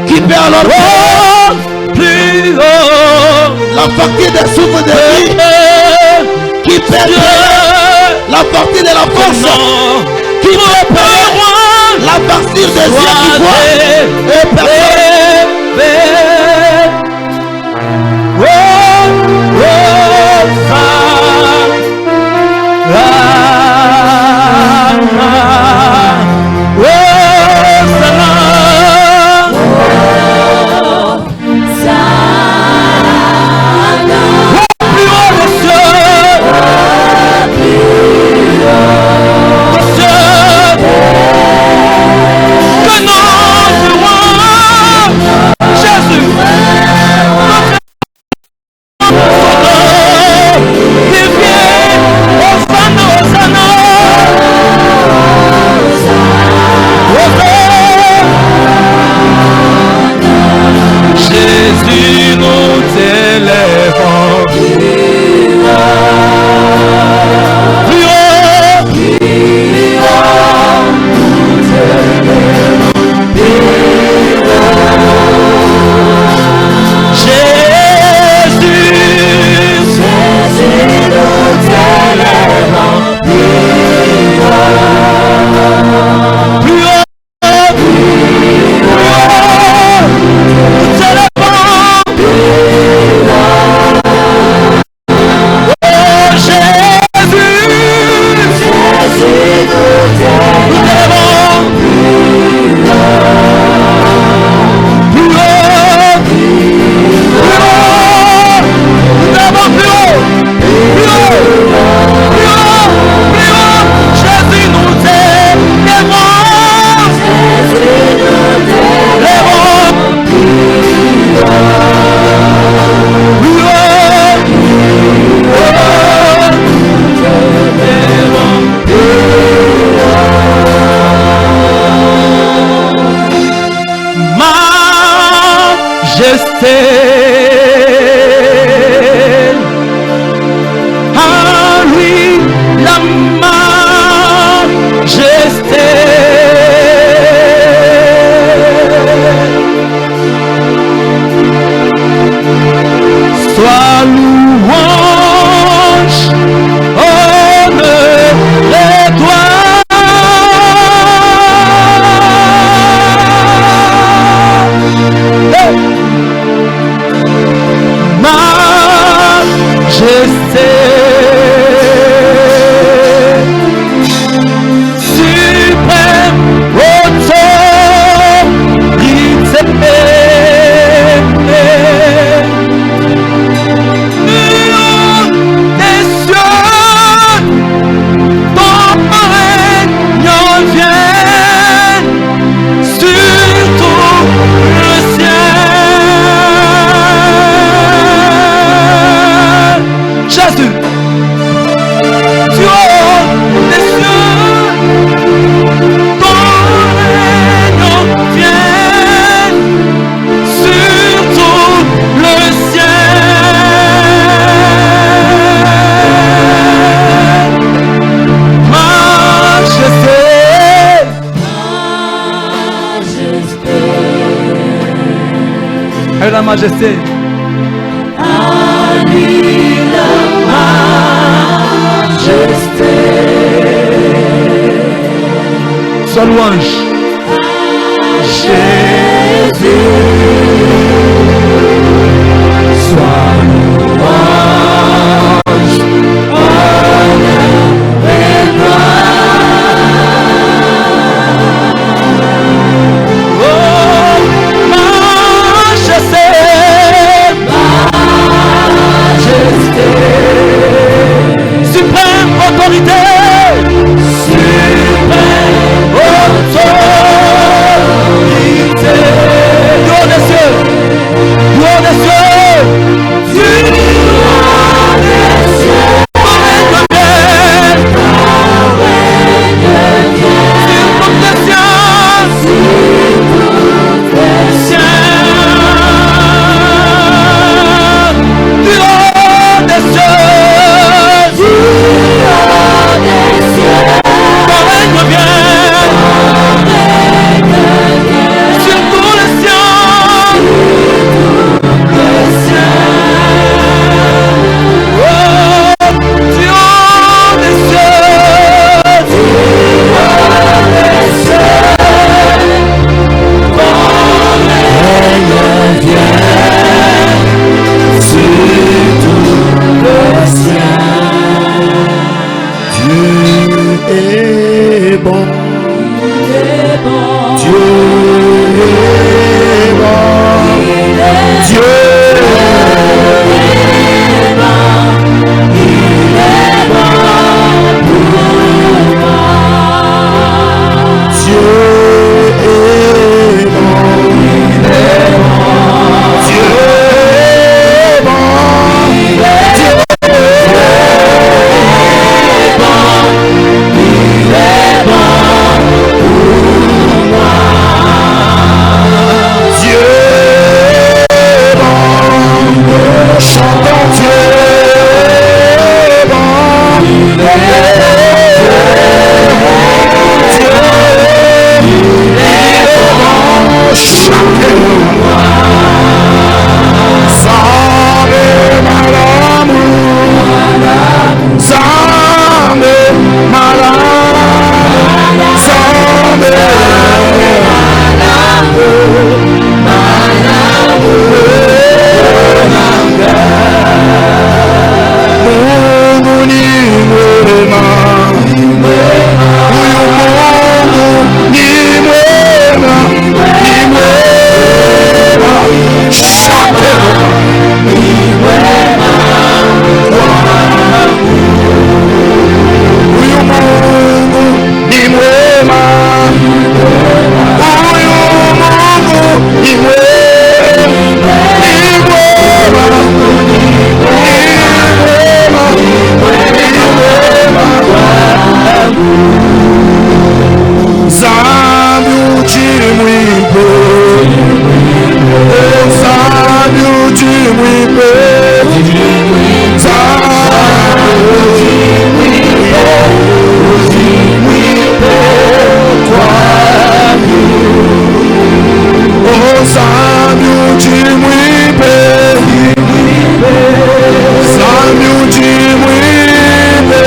Qui peut alors plus haut la partie des souffles de vie, qui peut la partie de la force, qui peut la partie des yeux qui voient et la majesté. À lui la majesté. Sois louange. Jésus, sois louange, honneur et gloire. Oh, majesté. bon. Il est bon. Dieu est bon. Dieu est bon. Il est bon pour moi. Dieu est bon. Il est bon. Dieu est bon. Il est Chantons Dieu est bon. Il est bon. Chantez moi. Sambe malamu. Sambe malamu. Sambe Mungu ni mwema. Huyu Mungu ni mwema. Ni mwema. Chante ni mwema. Huyu Mungu ni mwema. Huyu Mungu ni mwema. Zambi uchimwipe, zambi uchimwipe, zambi uchimwipe,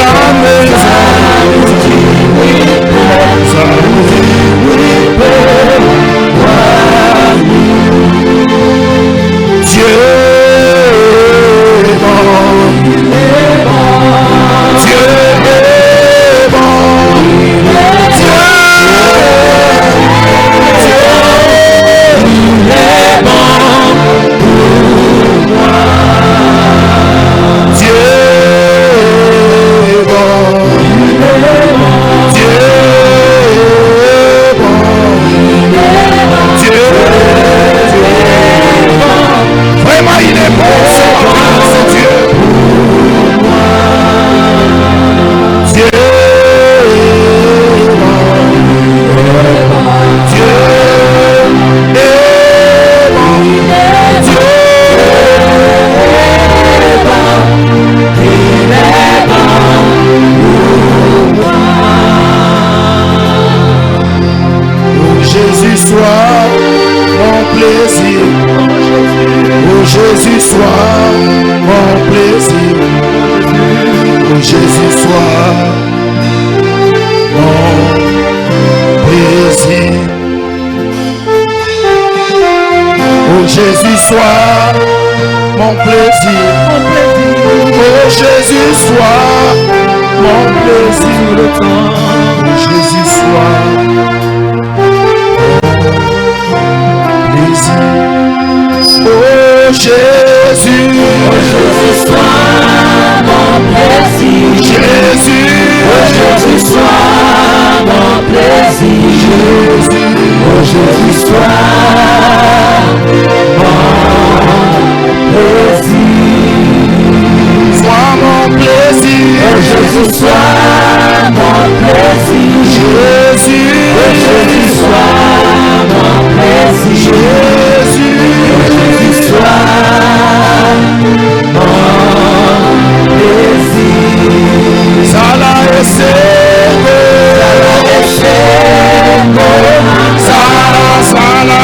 zambi uchimwipe, Dieu est bon. Dieu est bon. Vraiment, il est bon, c'est Dieu. Dieu est bon. Dieu est bon. Dieu est bon. Il est bon pour moi. Oh Jésus, sois mon plaisir. Oh Jésus, sois mon plaisir. Oh Jésus, sois mon plaisir. Oh Jésus, sois mon plaisir. Oh Jésus, sois mon plaisir. Oh Jésus, sois mon plaisir. Oh Jésus, sois mon plaisir. Jésus, Oh Jésus, sois mon plaisir. Jésus, Oh Jésus, sois mon plaisir. sois mon plaisir. Oh Jésus, sois mon plaisir. Jésus, Oh Jésus, sois mon plaisir. Jésus, Oh Jésus, sois mon plaisir. Sala esego, Sala, Sala, Sala,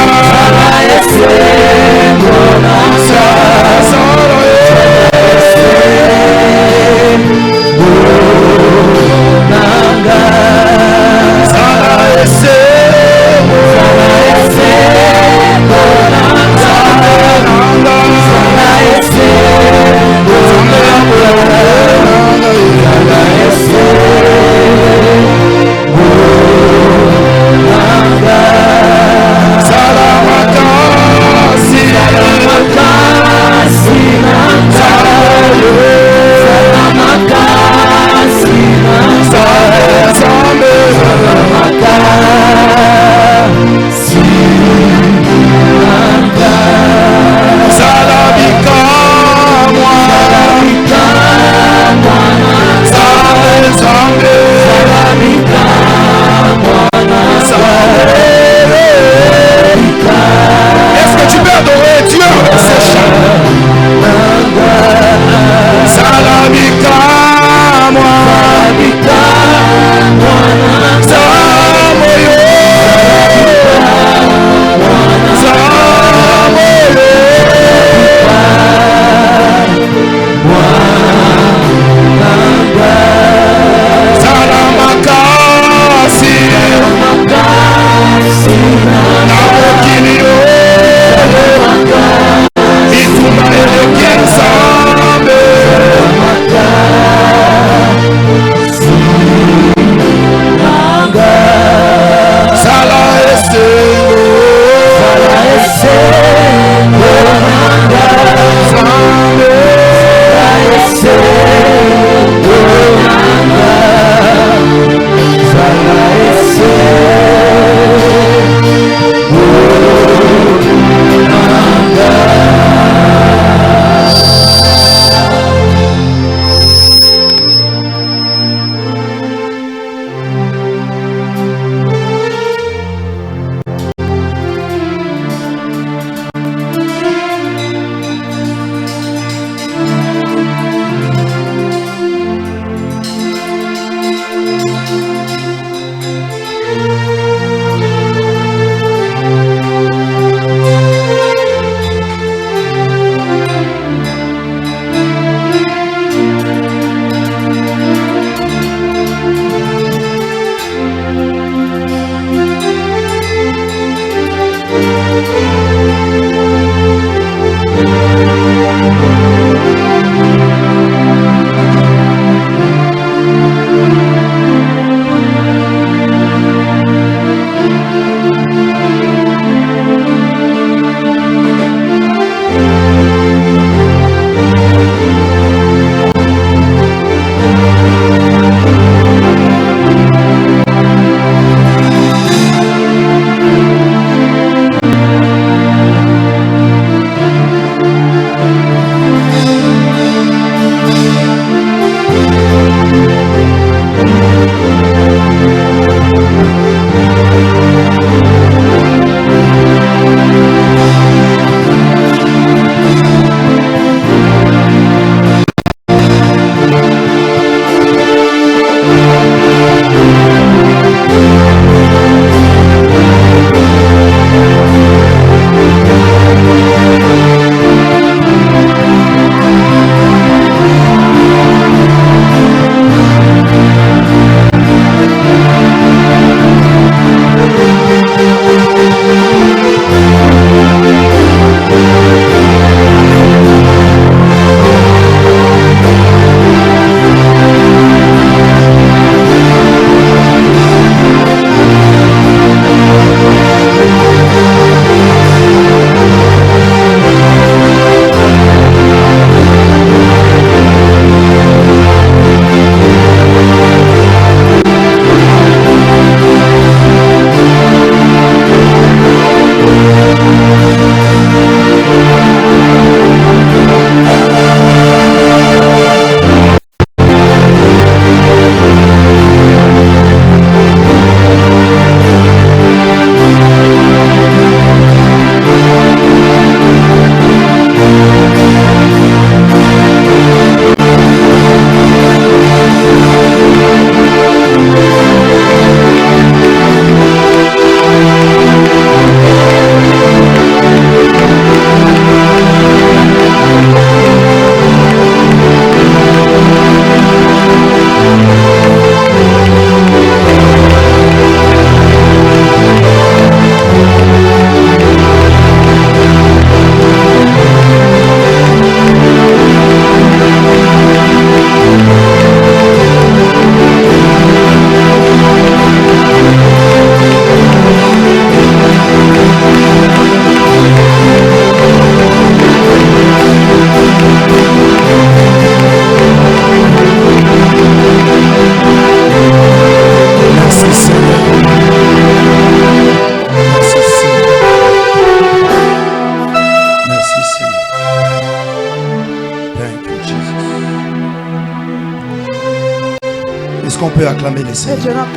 qu'on peut acclamer le Seigneur?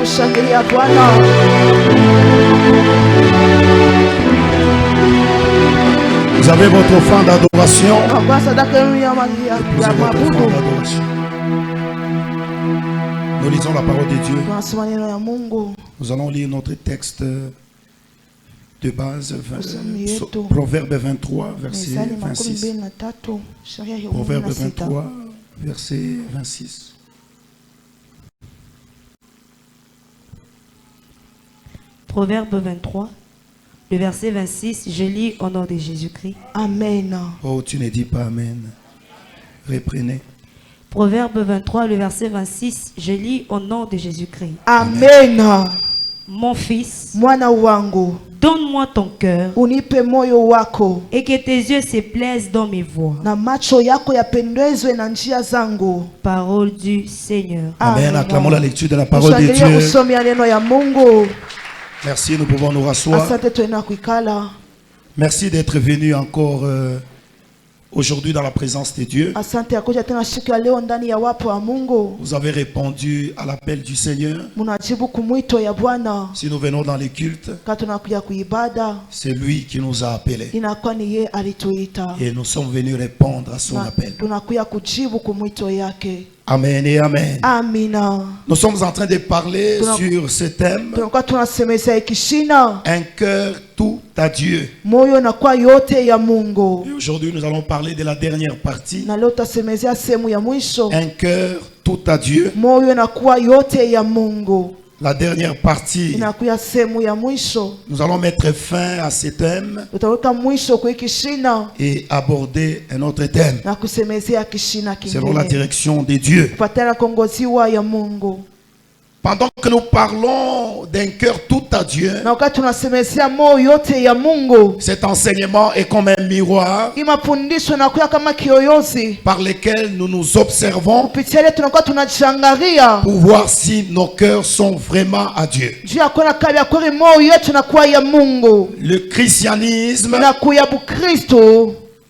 Vous avez votre offrande d'adoration. Nous lisons la parole de Dieu. Nous allons lire notre texte de base, Proverbe 23, verset 26. Proverbe 23, verset 26. Proverbe 23, le verset 26, je lis au nom de Jésus-Christ. Amen. Oh, tu ne dis pas Amen. Reprenez. Proverbe 23, le verset 26, je lis au nom de Jésus-Christ. Amen. Mon fils, mwana wangu, donne-moi ton cœur, unipe moyo wako, et que tes yeux se plaisent dans mes voies. Na macho yako yapendezwe na njia zangu. Parole du Seigneur. Amen. Acclamons la lecture de la parole de Dieu. Usomea neno ya Mungu. Merci, nous pouvons nous rasseoir. Asante tuena kuikala. Merci d'être venu encore aujourd'hui dans la présence de Dieu. Asante yakuja tena siku ya leo ndani ya wapo wa Mungu. Vous avez répondu à l'appel du Seigneur. Munajibu kumwito ya Bwana. Si nous venons dans les cultes, tunakuja kuibada, c'est lui qui nous a appelés. Inakuwa ni yeye alituita. Et nous sommes venus répondre à son appel. Tunakuja kujibu kumwito yake. Amen et amen. Amina. Nous sommes en train de parler sur ce thème. Un cœur tout à Dieu. Et aujourd'hui nous allons parler de la dernière partie. Un cœur tout à Dieu. La dernière partie, nous allons mettre fin à ce thème et aborder un autre thème selon la direction de Dieu. Pendant que nous parlons d'un cœur tout à Dieu, cet enseignement est comme un miroir par lequel nous nous observons pour voir si nos cœurs sont vraiment à Dieu. Le christianisme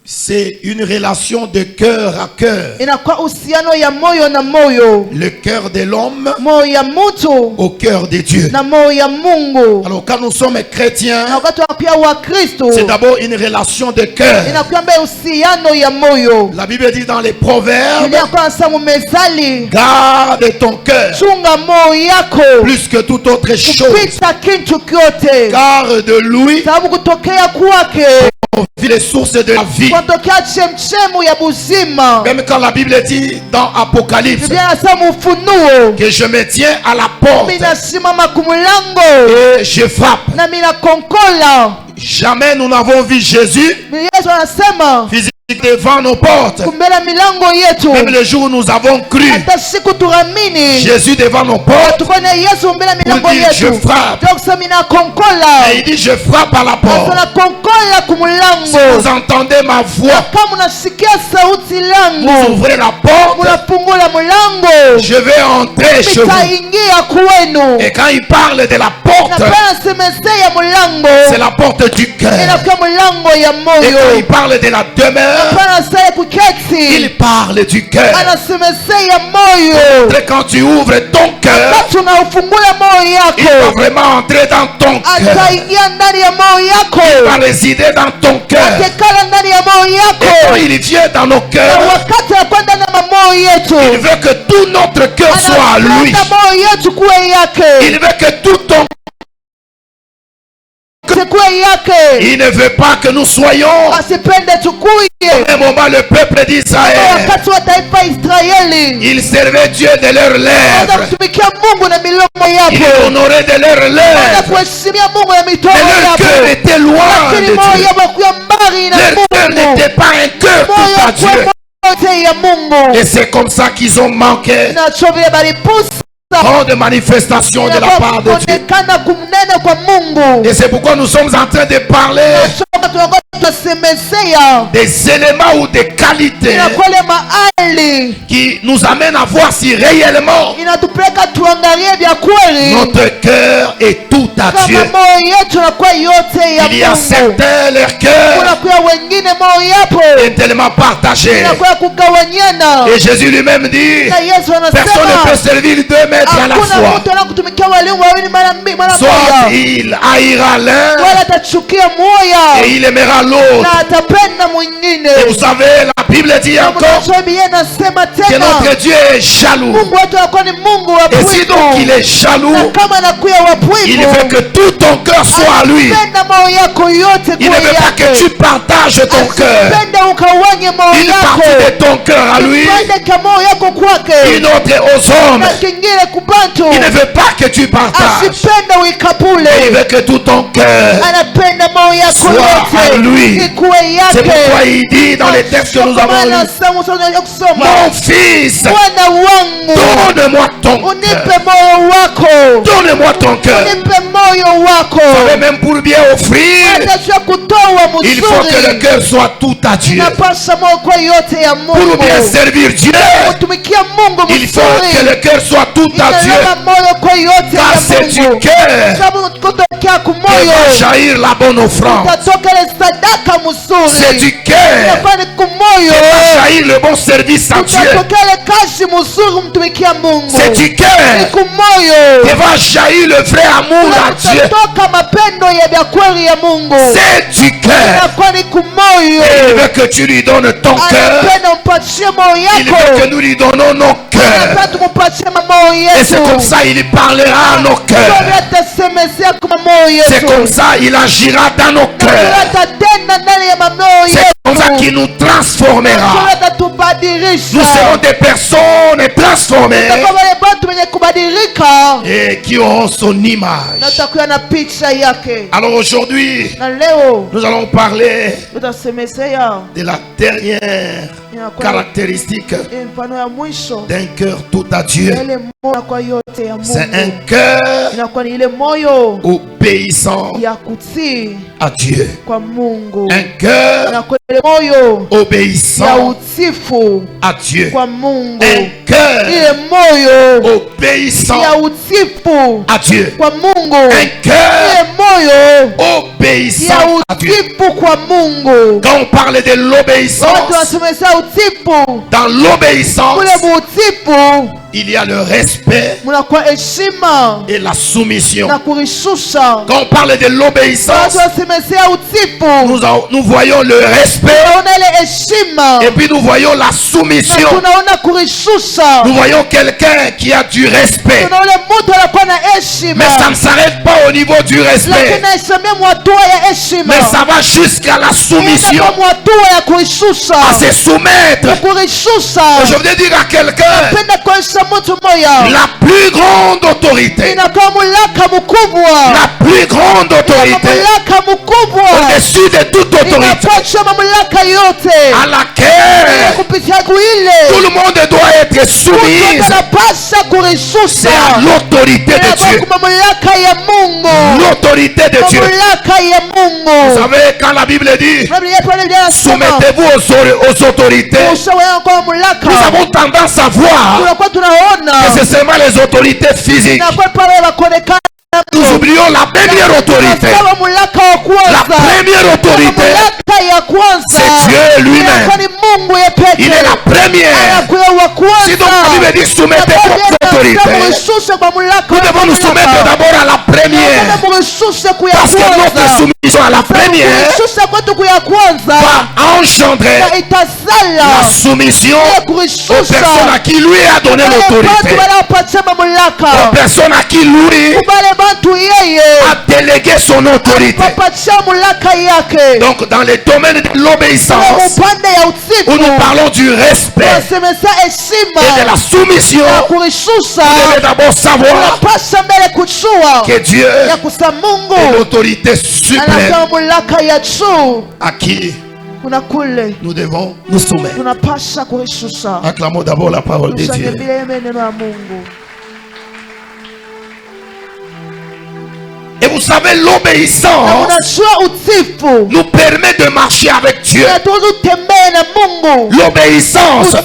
C'est une relation de cœur à cœur. Inakuwa uhusiano ya moyo na moyo. Le cœur de l'homme Moyo ya mtu au cœur de Dieu. na moyo ya Mungu. Alors quand nous sommes chrétiens, Na wakati wa pia wa Kristo. c'est d'abord une relation de cœur. Inakuwa mbele uhusiano ya moyo. La Bible dit dans les Proverbes, Inakuwa samu mezali. garde ton cœur Chunga moyo yako. plus que toute autre chose. Kupita kitu kyote. Car de lui Sababu kutokea kwake vit les sources de la vie. kutokea chemchemu ya buzima. Même quand la Bible dit dans Apocalypse Biblia inasema Ufunuo, que je me tiens à la porte minasimama kumulango et je frappe. na minakonkola. Jamais nous n'avons vu Jésus Yesu anasema physiquement devant nos portes. kumbela milango yetu. Même le jour où nous avons cru Hata siku tuamini Jésus devant nos portes, tukone Yesu mbele milango Pour dire, yetu. je frappe. Ndio kusema minakonkola. et il dit je frappe à la porte. Sana konkola Si kumulango. vous entendez ma voix, Kama unasikia sauti vous langu, ouvrez la porte, munafungula mulango. je vais entrer chez vous. Nitaingia kwenu. Et quand il parle de la porte, Napenda semesea mulango. c'est la porte du cœur. Inakuwa mulango ya Et quand moyo. il parle de la demeure, Napenda sasa kuketi. il parle du cœur. Anasemesea moyo. Et quand tu ouvres ton cœur, Wakati unaufungula moyo il va yako, vraiment entrer dans ton cœur. ataingia ndani ya moyo Il va yako. résider dans ton cœur. Atakala ndani ya moyo Et quand yako. il vient dans nos Na cœurs, wakati anakwenda na moyo il yetu, veut que tout notre cœur soit à lui. anapenda moyo yetu kuwe Il yake. veut que tout ton Kuwe yake. Il ne veut pas que nous soyons Asipende tukuye. au même moment le peuple d'Israël. Wakati wa taifa Israeli, Ils servaient Dieu de leurs wanaenda lèvres. kutumikia Mungu na milomo Ils yapo. honoraient de leurs Wanaenda lèvres. kuheshimia Mungu na mitomo Mais leur cœur yapo. était loin Lakini de moyo Dieu. yao kuwa mbali na Leur cœur Mungu. n'était pas un cœur tout à Moyo Dieu. kuwa moyo ya Mungu. Et c'est comme ça qu'ils ont manqué Nacho vile balipusa. grande manifestation de la part de Dieu. Kuonekana kumnene kwa Mungu. Et c'est pourquoi nous sommes en train de parler Nacho tunakuwa tunasemezea. des éléments ou des qualités Inakuwa ile maali. qui nous amènent à voir si réellement Inatupeleka tuangalie vya kweli. notre cœur est tout à Dieu. Kama moyo yetu nakuwa yote ya Il y a Mungu. certains, leur cœur Kunakuwa wengine moyo yapo. est tellement partagé. Inakuwa kugawanyana. Et Jésus lui-même dit, Na Yesu personne ne peut anasema servir deux maîtres à la hakuna fois. mtu anakutumikia walimu wawili mara Soit moja. il haïra l'un Wala atachukia moya et il aimera l'autre. na atapenda mwingine. Et vous savez, la Bible dit encore Biblia inasema que tena notre Dieu est jaloux. Mungu wetu anakuwa ni Mungu wa Et si donc il pwivu. est jaloux, Na kama anakuwa wa il pwivu, veut que tout ton cœur soit à lui. anapenda moyo yako yote Il ne kuwa veut pas que yake. tu partages ton cœur. Asipende ukawanye moyo Une partie yako. de ton cœur à lui, Pende ka moyo yako kwake. une autre aux hommes. Na kingine kubantu. Il ne veut pas que tu partages. Asipende uikapule. Il veut que tout ton cœur Anapenda moyo yako soit à lui. yote ikuwe C'est pourquoi yake. il dit dans les textes que nous avons lus, mon fils, Bwana wangu, donne-moi ton cœur. unipe moyo wako, Donne-moi ton cœur. unipe moyo wako. Et même pour bien offrir, Atajua kutoa il faut que le mzuri. cœur soit tout à Dieu. Napasha moyo kwa yote ya Pour Mungu. bien servir Dieu, Kutumikia Mungu il faut que mzuri. le cœur soit tout à Dieu. Inaleta moyo kwa yote Car c'est ya du Mungu. cœur Sababu kutokea que kumoyo va jaillir la bonne offrande. utatoka ile sadaka C'est mzuri. du cœur Inakuwa ni que kumoyo. va jaillir le bon service à Dieu. Utatoka ile kazi mzuri kumtumikia Mungu. C'est du Ni cœur kumoyo. que va jaillir le vrai amour à Dieu. Utatoka mapendo ya vya kweli ya Mungu. C'est du cœur. Inakuwa ni kumoyo. Et il veut que tu lui donnes ton cœur. Anapenda umpatie moyo Il veut que yako. nous lui donnons nos cœurs. Anapenda tukupatie moyo yetu. Et c'est comme ça il parlera à nos cœurs. Ndio atasemezea kwa moyo yetu. C'est comme ça il agira dans nos Ndio cœurs. atatenda ndani ya moyo C'est yetu. comme ça qu'il nous Ndio transformera. atatubadilisha. Nous serons des personnes transformées Tutakuwa wale watu wenye kubadilika et qui auront son image. na tutakuwa na picha yake. Alors aujourd'hui, Na leo nous allons parler tutasemezea de la dernière inakuwa caractéristique ni mfano ya mwisho d'un cœur tout à Dieu. ile moyo kwa yote ya C'est un Mungu. cœur Inakuwa ni ile moyo obéissant ya kutii à Dieu. kwa Mungu. Un cœur Inakuwa ile moyo ya obéissant utifu à Dieu. kwa Mungu. Un cœur Ile moyo obéissant ya utifu à Dieu. kwa Mungu. Un cœur Ile moyo l'obéissance à Dieu. Quand on parle de l'obéissance, dans l'obéissance, il y a le respect et la soumission. Quand on parle de l'obéissance, nous voyons le respect et puis nous voyons la soumission. Nous voyons quelqu'un qui a du respect. Mais ça ne s'arrête pas au niveau du respect. Mais ça va jusqu'à la soumission. À se soumettre. Et je voudrais dire à quelqu'un, la plus grande autorité, la plus grande autorité au-dessus de toute autorité à laquelle tout le monde doit être soumis, c'est à l'autorité de Dieu. L'autorité de Dieu. Vous savez, quand la Bible dit soumettez-vous aux autorités, nous avons tendance à voir que c'est seulement les autorités physiques. Nous oublions la première autorité. La première autorité, c'est Dieu lui-même. Il est la première. Si donc la Bible dit soumettez-vous aux autorités, nous devons nous soumettre d'abord à la première. Parce que notre soumission à la première va engendrer la soumission aux personnes à qui lui a donné l'autorité. Aux personnes à qui lui a délégué son autorité. Donc dans les domaines de l'obéissance, où nous parlons du respect et de la soumission, vous devez d'abord savoir que Dieu est l'autorité suprême à qui nous devons nous soumettre. Acclamons d'abord la parole de Dieu. Et vous savez, l'obéissance nous permet de marcher avec Dieu. L'obéissance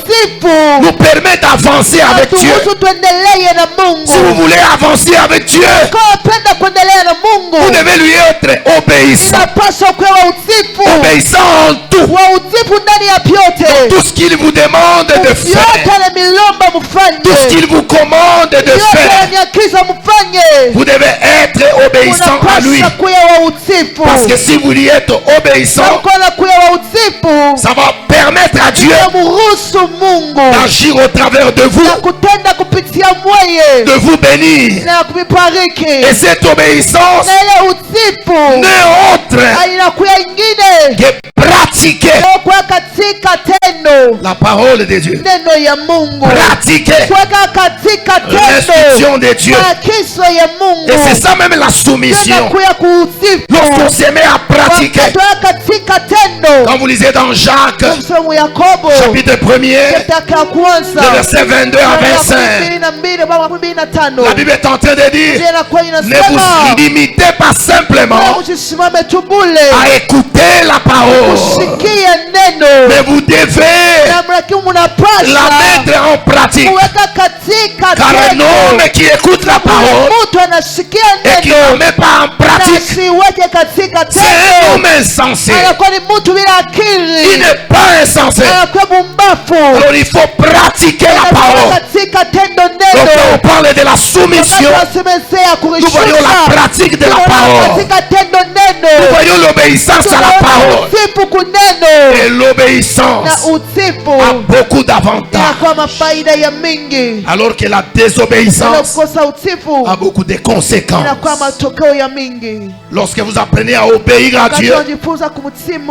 nous permet d'avancer avec Dieu. Si vous voulez avancer avec Dieu, vous devez lui être obéissant. Obéissant en tout. Dans tout ce qu'il vous demande de faire. Tout ce qu'il vous commande de faire. Vous devez être obéissant à lui. Parce que si vous lui êtes obéissant, ça va permettre à Dieu d'agir au travers de vous, de vous bénir. Et cette obéissance n'est autre que pratiquer la parole de Dieu, pratiquer l'instruction de Dieu. Et c'est ça même la soumission. Lorsqu'on se met à pratiquer, quand vous lisez dans Jacques chapitre 1er, le verset 22 à 25, la Bible est en train de dire, ne vous limitez pas simplement à écouter la parole, mais vous devez la mettre en pratique. Car un homme qui écoute la parole et qui ne met pas en pratique, c'est un homme insensé. Il n'est pas insensé. Alors il faut pratiquer la parole. Donc quand on parle de la soumission, nous voyons la pratique de la parole. Nous voyons l'obéissance à la parole. Et l'obéissance a beaucoup d'avantages, alors que la désobéissance a beaucoup de conséquences. Lorsque vous apprenez à obéir à Dieu,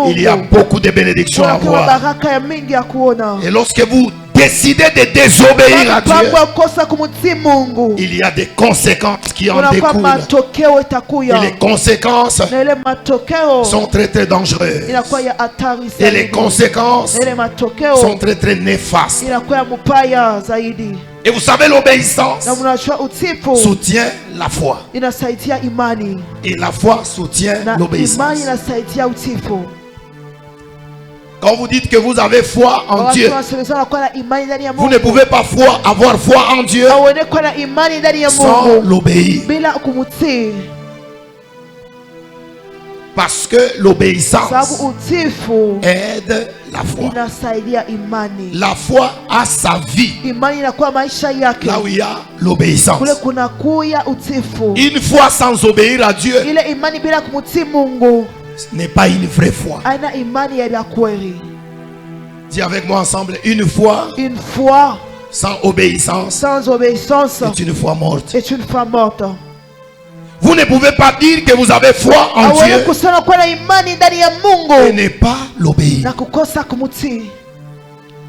il y a beaucoup de bénédictions à voir. Et lorsque vous décidez de désobéir à Dieu, il y a des conséquences qui en découlent. Et les conséquences sont très très dangereuses. Et les conséquences sont très très néfastes. Et vous savez, l'obéissance soutient la foi. Et la foi soutient l'obéissance. Quand vous dites que vous avez foi en Dieu, vous ne pouvez pas avoir foi en Dieu sans l'obéir. Parce que l'obéissance sababu utifu aide la foi. inasaidia imani. La foi a sa vie Imani inakuwa maisha yake là où il y a l'obéissance. kule kuna kuya utifu. Une foi sans obéir à Dieu Ile imani bila kumtii Mungu n'est pas une vraie foi. aina imani ya kweli. Dis avec moi ensemble, une foi Une foi sans obéissance sans obéissance est une foi morte. est une foi morte. Vous ne pouvez pas dire que vous avez foi en Hawezi Dieu kusema kuwa na imani ndani ya et Mungu ne pas l'obéir. na kukosa kumtii.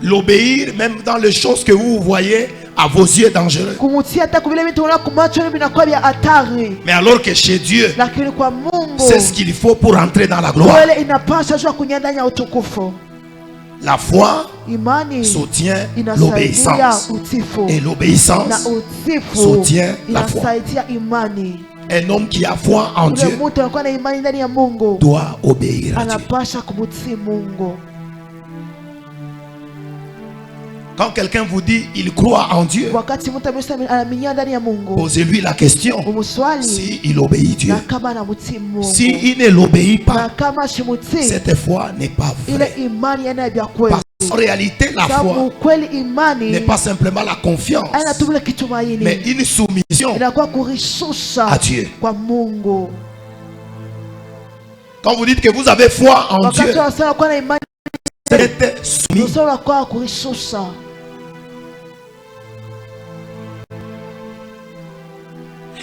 L'obéir même dans les choses que vous voyez à vos yeux dangereux. Kumtii hata kwa vile vitu unaona kwa macho yako vinakuwa vya hatari, Mais alors que chez Dieu, lakini kwa Mungu c'est ce qu'il faut pour entrer dans la gloire. kweli inapaswa jua kuingia ndani ya utukufu. La foi Imani soutient inasaidia l'obéissance. utifu Et l'obéissance na utifu soutient la foi. inasaidia imani. Un homme qui a foi en Ule Dieu mtu anakuwa na imani ndani ya Mungu doit obéir à Dieu. anapasha kumtii Mungu. Quand quelqu'un vous dit il croit en Dieu, Wakati mtu anaminya ndani ya Mungu, posez-lui la question umuswali si il obéit Dieu. na kama anamtii Mungu. Si il ne l'obéit Na pas, kama shimutii, cette foi n'est pas ile vraie. imani yana vya kweli. Parce qu'en réalité, la Sababu foi kweli imani n'est pas simplement la confiance, aina tu vile mais kitumaini, une soumission inakuwa kurishusha à Dieu. kwa Mungu. Quand vous dites que vous avez foi en Dieu, Wakati wanasema kuwa na imani, vous êtes soumis. nusura unakuwa kurishusha.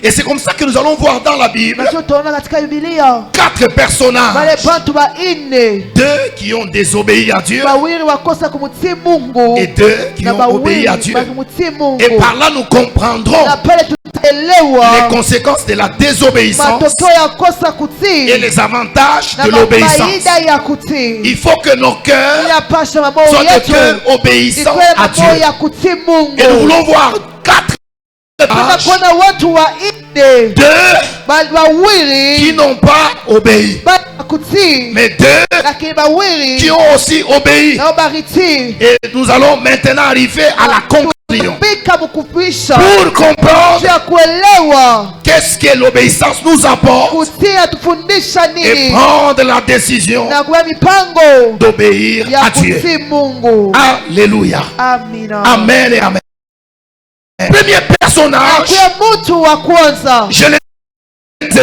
Et c'est comme ça que nous allons voir dans la Bible Na sio tunaona katika Biblia 4 personnages. wale bantu baine, 2 qui ont désobéi à Dieu bawili wakosa kumtii Mungu et 2 qui na ont obéi bawili à Dieu. bakumtii Mungu. Et par là, nous comprendrons Na pale tutaelewa les conséquences de la désobéissance matokeo ya kosa kutii et les avantages na de l'obéissance. mafaida ya kutii. Il faut que nos cœurs Inapasha mamoyo soient des yetu cœurs obéissants ikuwe à mamoyo Dieu. ya kutii Et nous Mungu. voulons voir 4 Tunataka personnages, kuona watu waine 2 qui wawili n'ont pas obéi, bali kutii, mais 2 lakini qui bawili ont aussi obéi. nao baritii. Et nous allons maintenant arriver à la conclusion Pika mkupisha pour comprendre ya kuelewa qu'est-ce que l'obéissance nous apporte kutii atufundisha et nini prendre la décision na kuwa mipango d'obéir ya à Dieu. kutii Mungu. Alléluia. Amina. Amen et amen. Premier personnage, Akuya mtu wa kwanza Genèse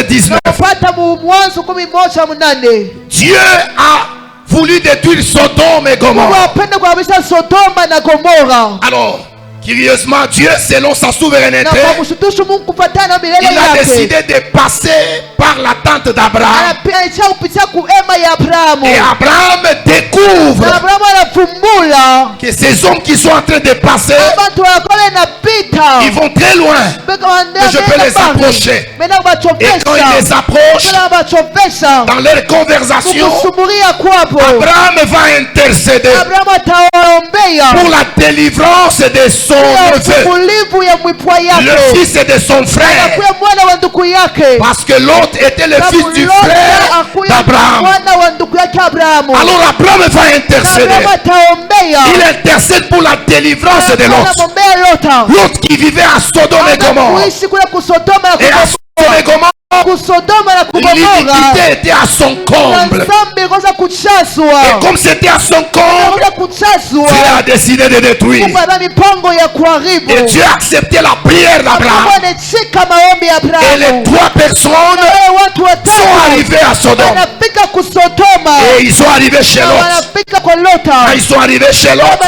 19. pata Mwanzo 11:8. Dieu a voulu détruire Sodome et Mungu Gomorrhe. apende kuhamisha Sodoma na Gomora. Alors, curieusement, Dieu, selon sa Na souveraineté, kwa mshutushu Mungu kufuatana na milele il a yake. décidé de passer par la tente d'Abraham. Anapita kupitia kuema ya Abrahamu. Et Abraham découvre Na Abrahamu anafumbula que ces hommes qui sont en train de passer, abantu wanakuwa napita. ils vont très loin. Mais je peux les approcher. Et quand ils les approchent, dans leur conversation, Abraham va intercéder pour la délivrance de son neveu, le fils de son frère. Parce que l'autre était le fils du frère d'Abraham. Alors Abraham va intercéder. Il intercède pour la délivrance de l'autre. L'autre qui vivait à Sodome et Gomorrhe. Et à Sodome et Gomorrhe, l'iniquité était à son comble. Et comme c'était à son comble, Dieu a décidé de détruire. Et Dieu a accepté la prière d'Abraham. Et les 3 personnes sont arrivées à Sodome. Et ils sont arrivés chez l'autre. Quand ils sont arrivés chez l'autre,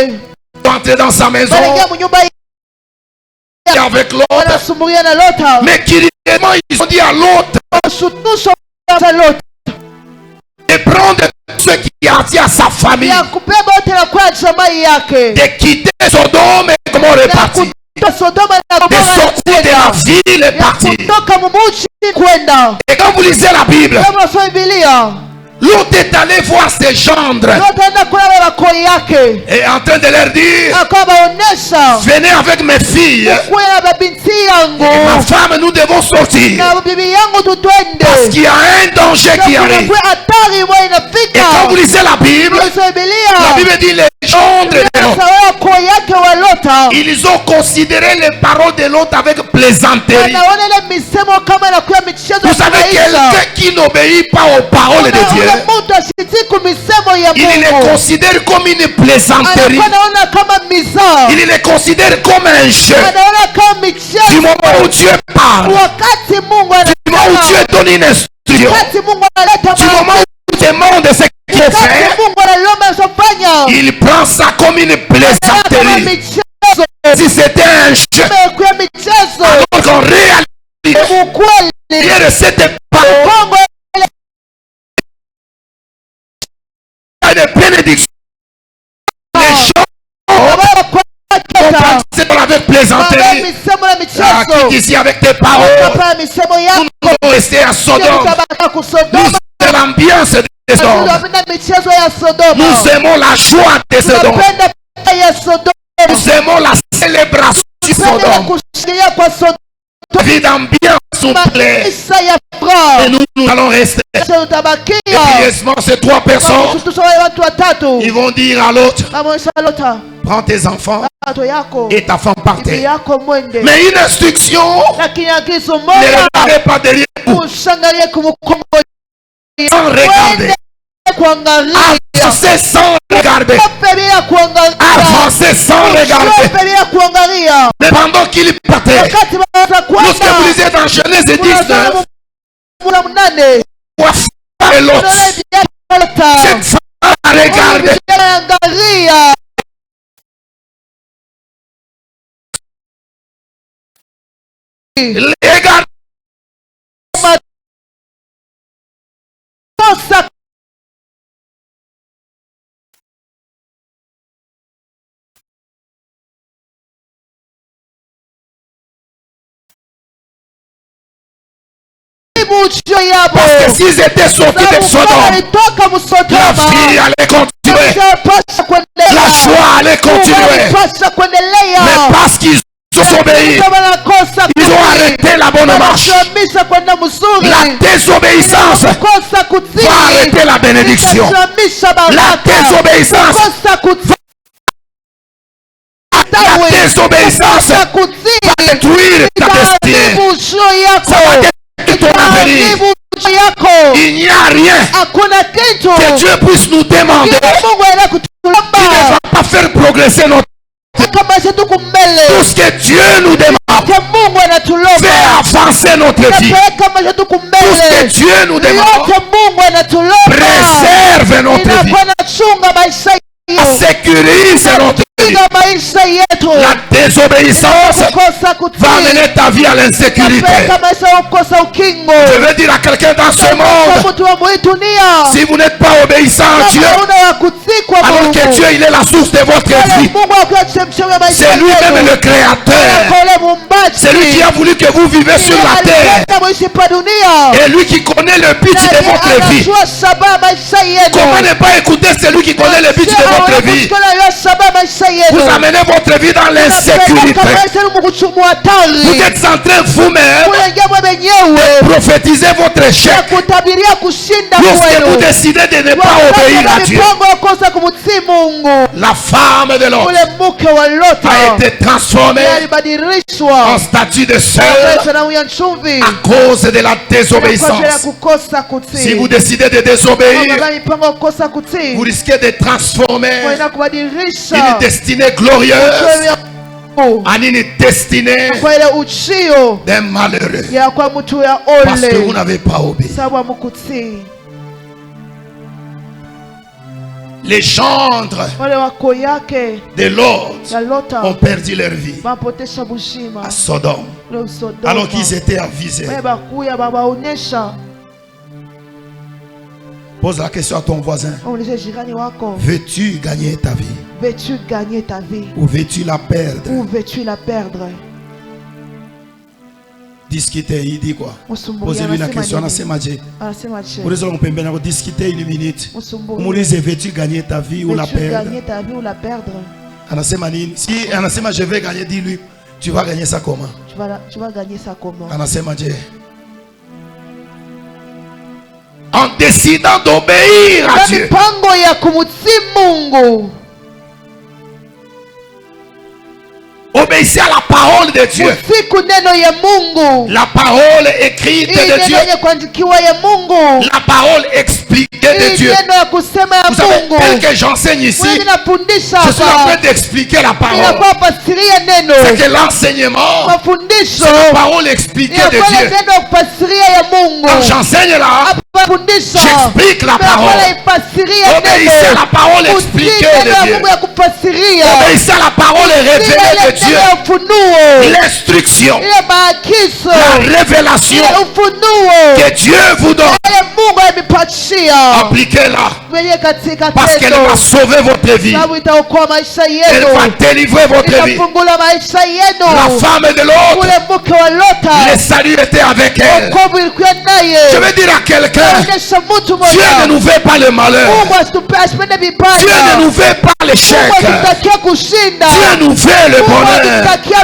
ils sont entrés dans sa maison avec l'autre. Mais curieusement, ils ont dit à l'autre de prendre ce qui appartient à sa famille, de quitter Sodome et Gomorrhe est parti, de sortir de la ville est parti. Et quand vous lisez la Bible, l'autre est allé voir ses gendres et en train de leur dire, venez avec mes filles et ma femme, nous devons sortir parce qu'il y a un danger qui arrive. Et quand vous lisez la Bible dit les gendres de l'autre Ils ont considéré les paroles de l'autre avec plaisanterie. Vous savez, quelqu'un qui n'obéit pas aux paroles de Dieu, il les considère comme une plaisanterie. Il les considère comme un jeu. Du moment où Dieu parle, du moment où Dieu donne une instruction, du moment où Dieu demande ce qu'il faut faire, il prend ça comme une plaisanterie. Si c'était un jeu, alors qu'en réalité, derrière cette parole, il y a des bénédictions. Les gens c'est avec plaisanterie. Qui ici avec tes paroles, nous allons rester à Sodome. Nous aimons l'ambiance de Sodome. Nous aimons la joie de Sodome. Nous aimons la célébration de Sodome. Vie d'ambiance nous plaît. Et nous allons rester. Et pieusement, ces trois personnes, ils vont dire à l'autre, prends tes enfants et ta femme par terre. Mais une instruction, ne regardez pas derrière vous. Sans regarder. Avancez sans regarder. Avancez sans regarder. Mais pendant qu'il partait, lorsque vous lisez dans Genèse 19, et l'autre, cette femme a regardé. Regarde. Parce que s'ils étaient sortis de Sodome, la vie allait continuer, la joie allait continuer. Mais parce qu'ils ont obéi, ils ont arrêté la bonne marche. La désobéissance va arrêter la bénédiction. La désobéissance va détruire ta destinée. Ça va détruire ton avenir. Il n'y a rien que Dieu puisse nous demander qui ne va pas faire progresser notre vie. Tout ce que Dieu nous demande fait avancer notre vie. Tout ce que Dieu nous demande préserve notre vie. Sécurise notre vie. La désobéissance va amener ta vie à l'insécurité. Je veux dire à quelqu'un dans ce monde, si vous n'êtes pas obéissant à Dieu, alors que Dieu il est la source de votre vie, c'est lui-même le créateur, c'est lui qui a voulu que vous vivez sur la terre, et lui qui connaît le but de votre vie. Comment ne pas écouter celui qui connaît le but de votre vie? Vous amenez votre vie dans l'insécurité. Vous êtes en train vous-même de prophétiser votre échec. Lorsque vous décidez de ne pas obéir à Dieu, la femme de l'autre a été transformée en statue de sœur à cause de la désobéissance. Si vous décidez de désobéir, vous risquez de transformer une destinée glorieuse en une destinée d'un malheureux, parce que vous n'avez pas obéi. Les gendres de l'autre ont perdu leur vie à Sodome, alors qu'ils étaient avisés. Pose la question à ton voisin. Veux-tu gagner ta vie? Veux-tu gagner ta vie? Ou veux-tu la perdre? Ou veux-tu la perdre? Discuter, il dit quoi? Posez-lui la question. On peut discuter une minute. Veux-tu gagner ta vie ou la perdre? Si Anasema je vais gagner, dis-lui, tu vas gagner ça comment? Tu vas gagner ça comment? Anasema en décidant d'obéir à Dieu. Obéissez à la parole de Dieu. Usiku neno ya Mungu. La parole écrite Hii de neno Dieu. yenye kuandikiwa ya Mungu. La parole expliquée de Hii Dieu. neno ya kusema ya Vous savez, Mungu. tel que j'enseigne ici, Mwenye ninafundisha je suis en train hapa. d'expliquer la parole. Ninakuwa fasiria neno. C'est que l'enseignement, Mafundisho. c'est la parole expliquée de Ninakuwa Dieu. neno ya kufasiria ya Mungu. Quand j'enseigne là, Mafundisho. j'explique la Ninakuwa parole. naifasiria Obéissez à la parole neno. expliquée Utii de neno ya Dieu. Mungu ya kufasiria. Obéissez à la parole révélée de Dieu. Ile ufunuo. L'instruction, Ile maagizo. la révélation Ile ufunuo. que Dieu vous donne. Ile Mungu amepachia. Appliquez-la. Mwenye katika Parce qu'elle tendo. va sauver votre vie. Sababu itaokoa maisha Elle yenu. va délivrer votre vie. Itafungula maisha La yenu. femme de l'autre, Ule mke wa Lota. le salut était avec elle. Wokovu ilikuwa naye. Je veux dire à quelqu'un, Onyesha mtu Dieu ne moja. nous veut pas le malheur. Mungu asipende vibaya. Dieu ne nous veut pas l'échec. Mungu asitakia kushinda. Dieu nous veut le Mungu bonheur. asitakia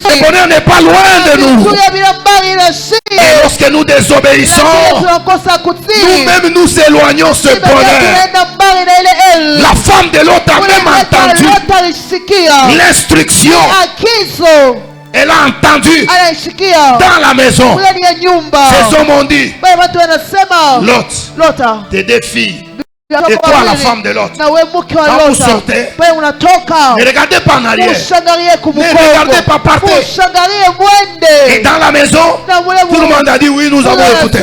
Le bonheur n'est pas loin de nous. vizuri ya bila mbali na Et lorsque nous désobéissons, tunakosa kutii. nous-mêmes nous éloignons ce bonheur. Tunaenda mbali na ile eli. La femme de l'autre a même entendu Lota alisikia. l'instruction. Agizo. Elle a entendu Anaisikia. dans la maison. Ndani ya nyumba. Ces hommes ont dit, Bale watu wanasema Lot, Lota. tes deux filles, et toi la femme de Lot. Na wewe mke wa Quand vous Lota. sortez, Pale unatoka. ne regardez pas en arrière. Ushangalie Ne kumkongo. regardez pas par terre. Ushangalie Et mwende. dans la maison, Na mule tout le monde a dit oui, nous avons écouté.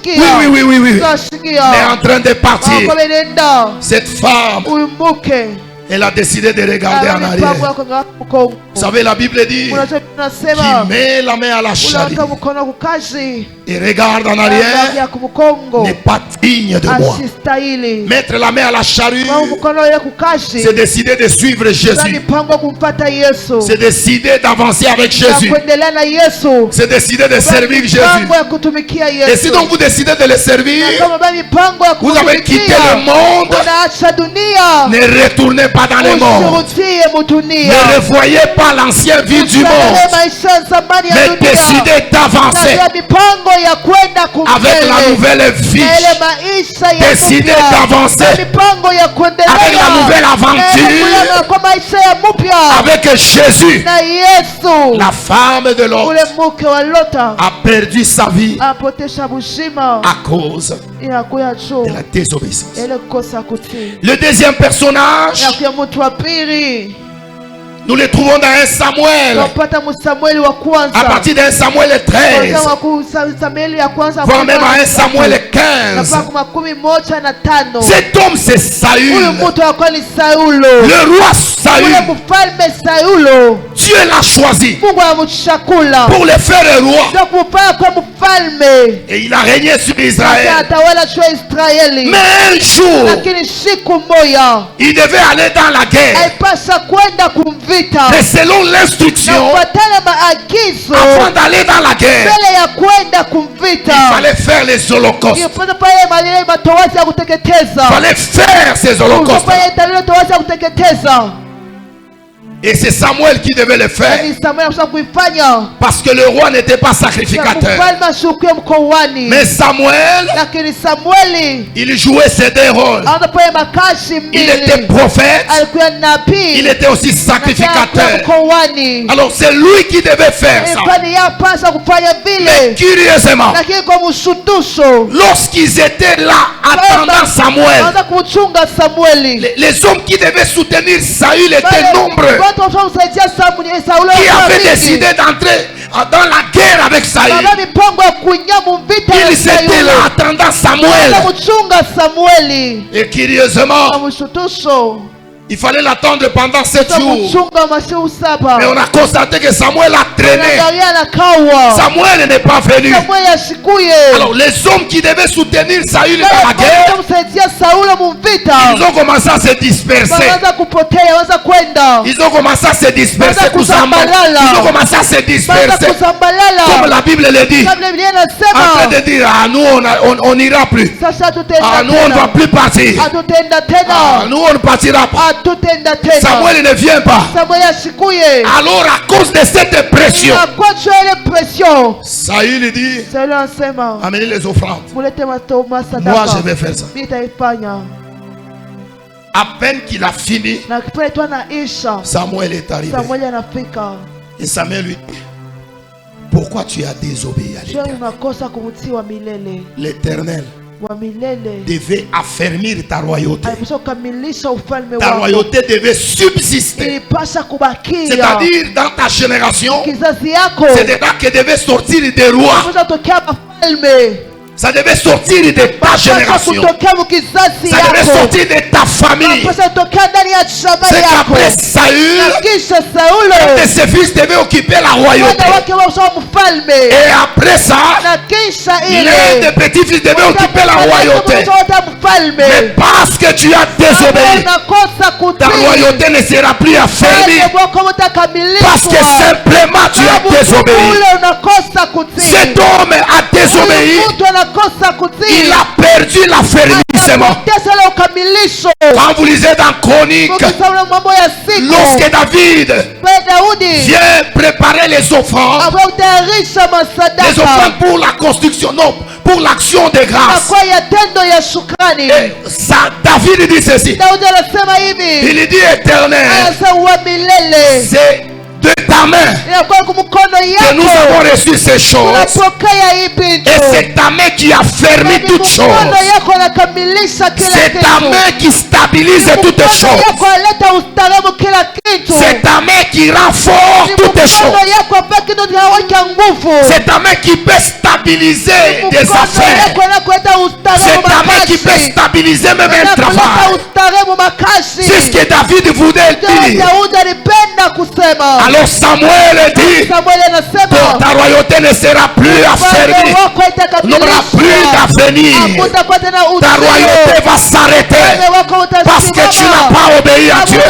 Oui, oui, oui, oui, oui. Tunasikia. Mais en train de partir, Wakomenenda. cette femme, Huyu mke. elle a décidé de regarder en Mipango arrière. ya kuangalia mkongo. Vous savez, la Bible dit Unasema qui met la main à la charrue unaweka mkono kukazi. et regarde en arrière Angalia kumkongo. n'est pas digne de moi. Asistahili. Mettre la main à la charrue, Kwa mkono ile kukazi. c'est décider de suivre Na Jésus. mipango kumpata Yesu. C'est décider d'avancer avec Na Jésus. kuendelea na Yesu. C'est décider de servir Jésus. Mipango ya kutumikia Yesu. Et si donc vous décidez de le servir, Na kama bado mipango ya vous avez quitté kutumikia. le monde. Unaacha dunia. Ne retournez pas dans le monde. Usirudie mudunia. Ne revoyez pas l'ancien vie du monde. Usiangalie maisha ya zamani ya Mais dunia. décidez d'avancer Na mipango ya kwenda avec la kumbele. nouvelle vie. Na ile maisha ya Décidez mpya. d'avancer Na mipango ya kuendelea. avec la nouvelle Na aventure. kuendelea kwa maisha ya mpya. Avec Jésus. Na Yesu. La femme de l'autre Ule mke wa Lota a perdu sa vie apotesha bushima. à cause Inakuya juu. de la désobéissance. Ile kosa kutii. Le deuxième personnage, Inakuya mtu wa pili. nous le trouvons dans 1 Samuel. Tunapata Samueli wa kwanza. À partir d'un Samuel 13, Samueli ya kwanza. voire même à 1 Samuel 15. Napaka 15. Cet homme c'est Saül. Huyu mtu alikuwa ni Saulo. Le roi Ule Saül, mfalme Saulo. Dieu l'a choisi Mungu amchakula. pour le faire roi. Ndio kumfanya kwa mfalme. Et il a régné sur Israël. Atawala juu ya Israeli. Mais un jour, Lakini siku moja il devait aller dans la guerre. alipaswa kwenda kumvita. Mais selon Na l'instruction, kufuatana maagizo avant d'aller dans la guerre, mbele ya kwenda kumvita. il fallait faire les holocaustes. Ilipaswa pale malile matowazi ya kuteketeza. Il fallait faire ces holocaustes. Pale italile towazi ya kuteketeza. Et c'est Samuel qui devait le faire. Ni Samueli anapaswa kuifanya. Parce que le roi n'était pas sacrificateur. Mfalme ashukie mkoani. Mais Samuel, Lakini Samueli il jouait ses deux rôles. anapoye makashi Il était mbili. prophète, Alikuwa nabii. il était aussi sacrificateur. Mkoani. Alors c'est lui qui devait faire ça. Ilikuwa ni yapasa kufanya Mais vile. curieusement, Lakini kwa mshutusho. lorsqu'ils étaient là attendant Samuel, Anaanza kumchunga Samueli. les hommes qui devaient soutenir Saül étaient nombreux. Watu wamsaidia Saulo. Qui avaient décidé d'entrer dans la guerre avec Saül. Baba mipango ya kuingia mvita na Ils étaient là attendant Samuel. kumchunga Samueli. Et curieusement, Kwa mshutusho. il fallait l'attendre pendant 7 jours. Kumchunga masiku 7. Mais on a constaté que Samuel a traîné. Angalia na kawa. Samuel n'est pas venu. Samueli asikuye. Alors les hommes qui devaient soutenir Saül dans la guerre, kumsaidia Saulo mvita. ils ont commencé à se disperser. Wanaanza kupotea, wanaanza kwenda. Ils ont commencé à se disperser. Wanaanza kusambalala. Ils ont commencé à se Wanaanza disperser. Comme kusambalala. la Bible le dit. Kabla Biblia En train inasema de dire, ah nous on n'ira plus. sasa Ah tutenda nous on ne va tena. plus partir. Hatutenda Ah tena. nous on ne partira pas. Hatutenda tena. Samuel ne vient pas. Samueli asikuye. Alors à cause de cette pression, Na kwa ile pression. Saül dit, Saulo anasema amenez les offrandes. mulete Moi masadaka. je vais faire ça. Mimi nitaifanya. À peine qu'il a fini, na kipindi anaisha, Samuel est arrivé. Samueli anafika. Et Samuel lui dit, pourquoi tu as désobéi à Je l'Éternel? unakosa kumtii wa milele. L'Éternel Wa milele devait affermir ta royauté. alipaswa kukamilisha ufalme Ta wako. royauté devait subsister. Ilipasha kubakia. C'est-à-dire, dans ta génération, Kizazi yako c'est de là que devait sortir des rois. ilipaswa tokea mafalme. Ça devait sortir de ta génération. Kutokea mukizazi Ça devait yako. sortir de ta famille. Ilipaswa tokea ndani ya chama C'est yako. qu'après Saül, Na kisha un Saulo de ses fils devait occuper la royauté. wana wake wao mfalme. Et après ça, Na kisha l'un ile des petits-fils devait occuper la royauté. Mais parce que tu as désobéi, ta royauté ne sera plus affermie. Parce que simplement tu as désobéi. Cet homme a désobéi. Il a perdu l'affermissement. Quand vous lisez dans Chronique, lorsque David vient préparer les offrandes pour la construction, non, pour l'action de grâce, et ça, David dit ceci. Il dit Éternel, c'est de ta main que nous avons reçu ces choses. Et c'est ta main qui a fermé toutes choses. C'est ta main qui stabilise toutes choses. C'est ta main qui rend fort toutes choses. C'est ta main qui peut stabiliser des affaires. C'est ta main qui peut stabiliser même un travail. C'est ce que David voulait dire. Alors Samuel dit, ta royauté ne sera plus affermie, n'aura plus d'avenir. Ta royauté va s'arrêter parce que tu n'as pas obéi à Dieu.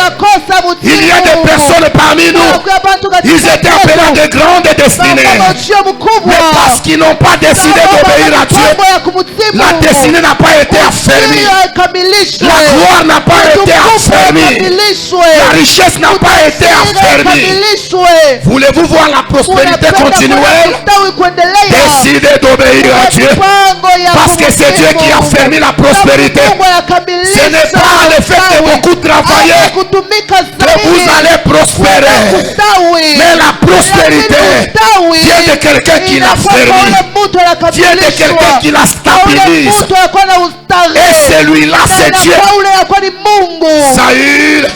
Il y a des personnes parmi nous, ils étaient appelés de grandes destinées, mais parce qu'ils n'ont pas décidé d'obéir à Dieu, la destinée n'a pas été affermie, la gloire n'a pas été affermie, la richesse n'a pas été affermie. Voulez-vous voir la prospérité continuelle? Décidez d'obéir à Dieu, parce que c'est Dieu qui a fermé la prospérité. Ce n'est pas le fait de beaucoup travailler que vous allez prospérer, mais la prospérité vient de quelqu'un qui l'a fermé, vient de quelqu'un qui la stabilise, et celui-là c'est Dieu. Saül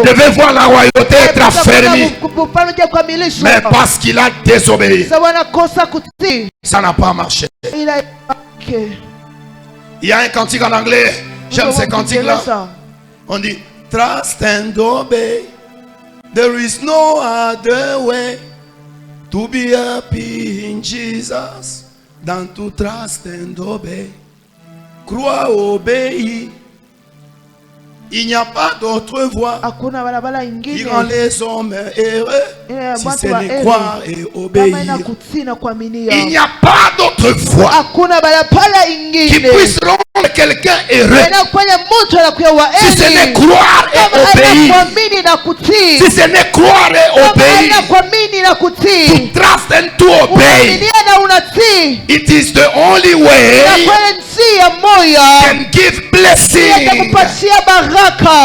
devait voir la royauté être affermie, mais parce qu'il a désobéi, ça n'a pas marché. Il y a un cantique en anglais, j'aime ces cantiques-là. On dit, trust and obey, there is no other way to be happy in Jesus than to trust and obey. Crois, obéir. Il n'y a pas d'autre voie qui rend les hommes heureux si ce n'est croire et obéir. Il n'y a pas d'autre voie qui puisse rendre quelqu'un heureux si ce n'est croire et obéir. Si ce n'est croire et obéir, to trust and to obey. It is the only way can give blessing.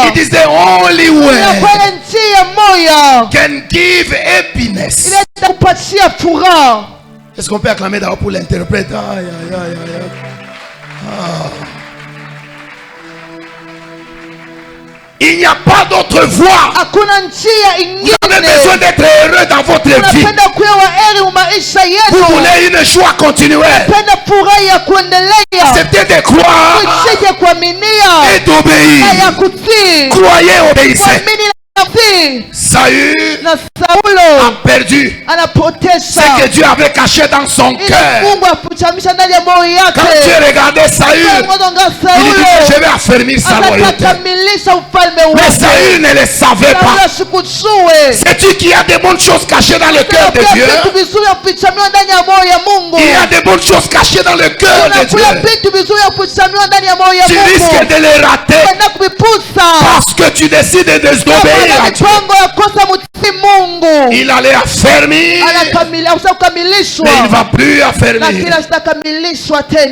It is the only way can give happiness. Est-ce qu'on peut acclamer d'abord pour l'interprète? Aïe, aïe, aïe, aïe. Ah. Il n'y a pas d'autre voie. Vous avez besoin d'être heureux dans votre vie. Vous voulez une joie continuelle. Acceptez de croire et d'obéir. Croyez, obéissez. Saül a perdu ce que Dieu avait caché dans son cœur. Quand Dieu regardait Saül, il dit que je vais affermir sa royauté. Mais Saül ne le savait pas. Sais-tu qu'il y a des bonnes choses cachées dans le cœur de Dieu? Il y a des bonnes choses cachées dans le cœur de Dieu. Tu risques de les rater parce que tu décides de désobéir. Il allait affermir, mais il ne va plus affermir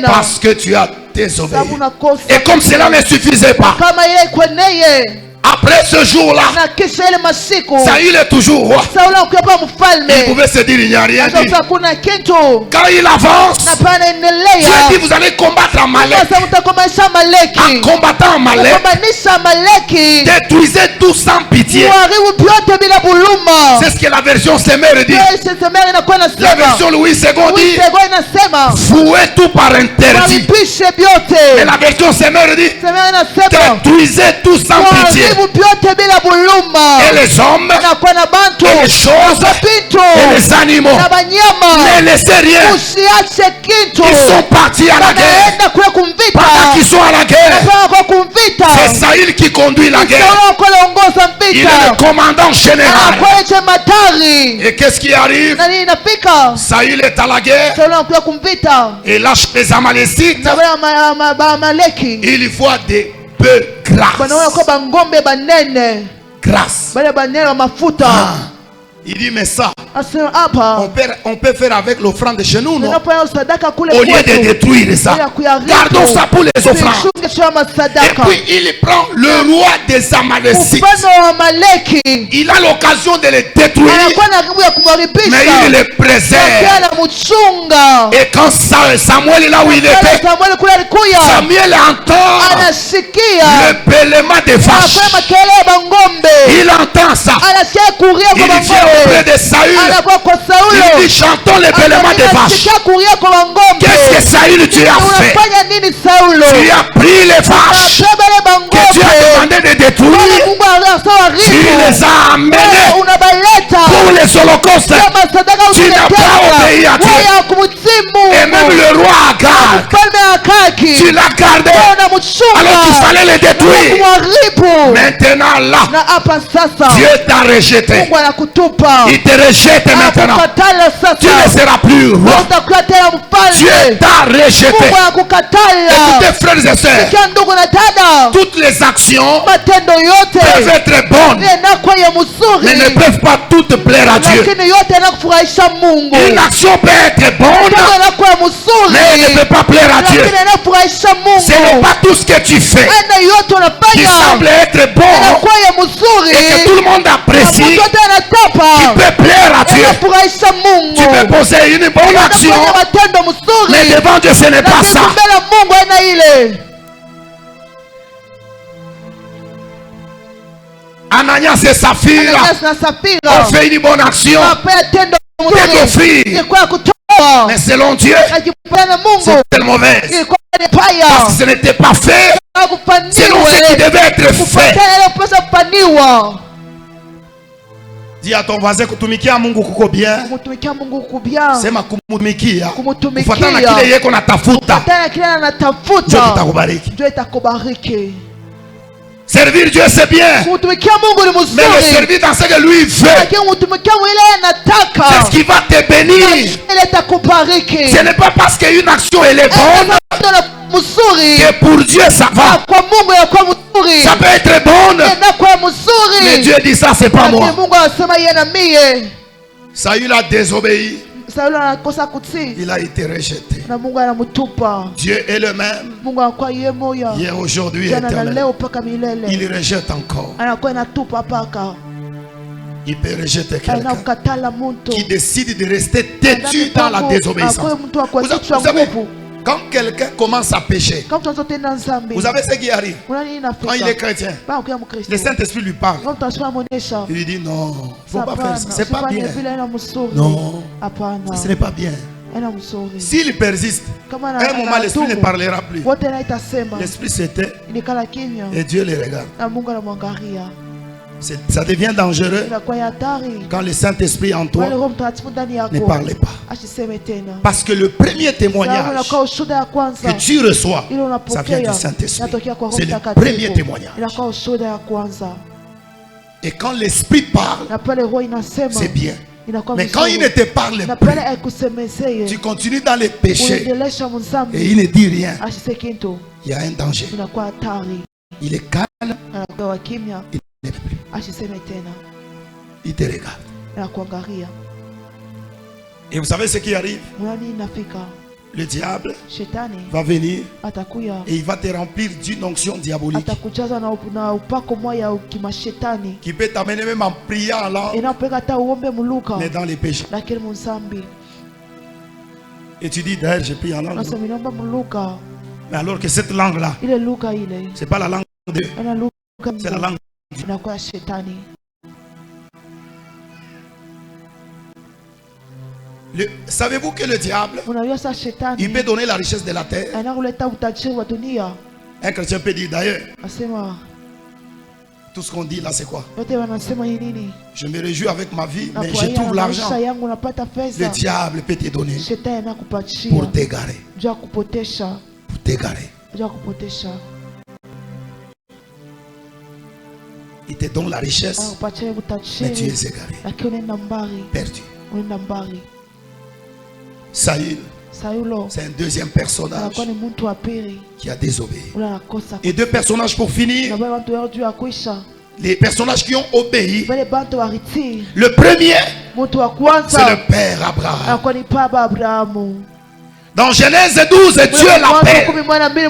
parce que tu as désobéi. unakosa. Et comme cela ne suffisait pas, Kama ile kweneye après ce jour-là, na kisha ile masiku Saül est toujours roi. Sauli akuwa Il mfalme. pouvait se dire, il n'y a rien dit. Sasa kuna kitu Quand il avance, na panaendelea. Dieu dit, vous allez combattre Amalek. Sasa mtakomesha En Amaleki. combattant Amalek, Mtakombanisha Amaleki. détruisez tout sans pitié. Muharibu vyote bila buluma. C'est ce que la version Semeur dit. Semeri inakuwa La nasema. version Louis II dit, Sego inasema. fouez tout par interdit. Walipishe Et vyote. la version Semeur dit, Semeri inasema. détruisez tout sans pitié. Muharibu vyote bila buluma. Et les hommes, Inakuwa na bantu. et les choses, Mapito. et les animaux, Na banyama. ne laissez rien. Usiache kitu. Ils sont partis à la guerre. Wanaenda kule kumvita. Pendant qu'ils sont à la guerre, Napanga kwa kumvita. c'est Saül qui conduit la guerre. Sauli kwa ongoza Il est mvita. le commandant général. Anakuwa jemadari. Et qu'est-ce qui arrive? Na nini inafika? Saül est à la guerre Sauli anakuja kumvita. et lâche les Amalécites. Na wale Amaleki. Il voit des peu Banaona grâce. kwa bangombe banene. Grâce. Bale banene wa mafuta. Ah. Il dit, mais ça, Asema hapa. on peut faire avec l'offrande de chez nous, non? Ninapofanya sadaka kule Au lieu de kwetu. détruire ça, Bila kuyaharibu. gardons ça pour les offrandes. Tuichunge chama Et sadaka. puis il prend le roi des Amalécites. Mfano wa Amaleki. Il a l'occasion de les détruire, Anakuwa na nguvu ya mais kumharibisha. il les préserve. Lakini anamchunga. Et quand Samuel est là où il était, Samueli kule alikuya. Samuel entend Anasikia. le bêlement des vaches. Anafanya makelele ya bangombe. Il entend ça. Anasikia kuria Il kwa vient auprès bangombe. de Saül. Anakuwa kwa Il Saulo. dit, chantons le bêlement des vaches. Anasikia kuria kwa bangombe. Qu'est-ce que Saül tu as fait? Unafanya nini Saulo? Tu as pris les vaches Unabeba que tu as bangombe. demandé de détruire. Mungu anasawaribu. Tu les as amenés Unabaleta. pour les holocaustes. Kama sadaka Tu n'as pas obéi à Dieu. Wewe kumtimu. Et même le roi Agag, Mfalme Akaki. tu l'as gardé Unamchunga. alors qu'il fallait le détruire. Kumharibu. Maintenant là, Na hapa sasa. Dieu t'a rejeté. Mungu anakutupa. Il te rejette maintenant. Anakukatala Tu ne sasa. seras plus roi. Utakuwa tena Dieu mfalme. t'a rejeté. Mungu anakukatala. Écoutez frères et sœurs, Sikia ndugu na dada. toutes les actions Matendo yote peuvent être bonnes, yanakuwa ya mais ne mzuri. peuvent pas toutes plaire à Dieu. Lakini yote yanakufurahisha Mungu. Une action peut être bonne, Matendo yanakuwa ya mais elle ne mzuri. peut pas plaire à Dieu. Lakini yanafurahisha Ce n'est Mungu. pas tout ce que tu fais Aina yote qui unafanya semble être bon yanakuwa ya et que mzuri. tout le monde Na apprécie, mtu yote qui anatapa. peut plaire à Dieu. Yanafurahisha Mungu. Tu peux poser une bonne action, Unafanya matendo mais mzuri. devant Dieu ce n'est pas Lakini ça. mbele ya Mungu aina ile. Ananias et Saphira Ananias na Safira. ont fait une bonne action, Wapea tendo c'est mzuri. d'offrir, Ilikuwa ya kutoa. mais selon Dieu, Akipana na Mungu. c'était mauvaise. Ilikuwa ni Parce paya. que ce n'était pas fait selon ce qui devait être fait. Kufuatana ile kupaswa kufaniwa. Dis à ton voisin kutumikia Mungu kuko bien. Kumtumikia Mungu kubia. Sema kumutumikia. Kumtumikia. Kufuatana na kile yeko natafuta. Tena kile Dieu anatafuta. kitakubariki. Ndio itakubariki. Servir Dieu c'est bien. Kumtumikia Mungu ni Mais le mzuri. servir dans ce que lui veut, Lakini kumtumikia Mungu ile c'est anataka. ce qui va te bénir. Ile itakubariki. Ce n'est pas parce qu'une action elle est bonne Mzuri. que pour Dieu ça va. Kwa Mungu inakuwa mzuri. Ça peut être bonne, Inakuwa mzuri. mais Dieu dit ça c'est pas Lakini moi. Mungu anasema yeye na mie. Saül a désobéi, Sauli anakosa kutii. il a été rejeté. Na Mungu anamtupa. Dieu est le même, Mungu anakuwa yeye moya. hier, aujourd'hui, Jana na éternel. leo mpaka milele. Il rejette encore. Anakuwa inatupa paka. Il peut rejeter quelqu'un Anakukatala mtu. qui décide de rester têtu dans la désobéissance. Akuwe mtu wa Vous, kuachishwa vous savez, nguvu. quand quelqu'un commence à pécher, Kama mtu anazotenda dhambi. vous savez ce qui arrive. Una nini Quand il est inafika? chrétien, Baa ukiwa Mkristo. le Saint-Esprit lui parle. Kama mtu anasema muonesha. Il lui dit non, faut pas Hapana, faire ça. C'est pas usifanye bien. vile ina mzuri. Non, Hapana. ce n'est pas bien. Ina mzuri. S'il persiste, Kama à un moment l'Esprit ne parlera plus. Wote na itasema. L'Esprit s'était Ilikala kimya. et Dieu les regarde. Na Mungu anamwangalia. Ça devient dangereux Inakuwa ya hatari. quand le Saint-Esprit en toi Wale Roho Mtakatifu ndani yako. ne parle pas. Asiseme tena. Parce que le premier Sababu témoignage inakuwa ushuhuda ya kwanza. que tu reçois, Ile ça unapokea vient du Saint-Esprit. inatokea kwa Roho C'est le Mtakatifu. premier témoignage. Inakuwa ushuhuda ya kwanza. Et quand l'Esprit parle, Na pale Roho inasema c'est bien. inakuwa Mais quand il ne vizuri. te parle Na plus, pale akusemezeye tu continues dans les péchés unaendelesha et mzambi il ne dit rien. asise kintu, Il y a un danger. inakuwa hatari. Il est calme, Anakuwa wa kimya il ne peut plus. asiseme tena, Il te regarde. anakuangalia. Et vous savez ce qui arrive? Una nini inafika? le diable Shetani va venir atakuya et il va te remplir d'une onction diabolique atakujaza na upako moya kimashetani qui peut t'amener même en priant en langue, inapeka hata uombe muluka mais dans les péchés. lakini munsambi Et tu dis d'ailleurs je prie en langue. nasema inaomba muluka Mais alors que cette langue là, ile luka ile c'est pas la langue de Dieu, ana luka c'est la langue de Dieu. inakuwa shetani. Savez-vous que le diable, Unajua sasa shetani il peut donner la richesse de la terre. anakuleta utajiri wa dunia. Un chrétien peut dire d'ailleurs, Asema tout ce qu'on dit là c'est quoi? yote wanasema hii nini? Je me réjouis avec ma vie, mais je Nafurahia trouve na l'argent. maisha yangu napata Le pesa. diable peut te donner Shetani anakupatia pour t'égarer. juu ya kupotesha, Pour t'égarer. juu ya kupotesha. Il te donne la richesse, Anakupatia mais tu utajiri es égaré, lakini unaenda mbali, perdu. unaenda mbali. Saül, Saulo c'est un deuxième personnage anakuwa ni mtu wa pili qui a désobéi. ule anakosa. Et deux personnages pour finir, Na wale watu wao juu ya kuisha, les personnages qui ont obéi. wale bantu waritii. Le premier, Mtu wa c'est kwanza le père Abraham. anakuwa ni baba Abrahamu. Dans Genèse 12, Dieu l'appelle.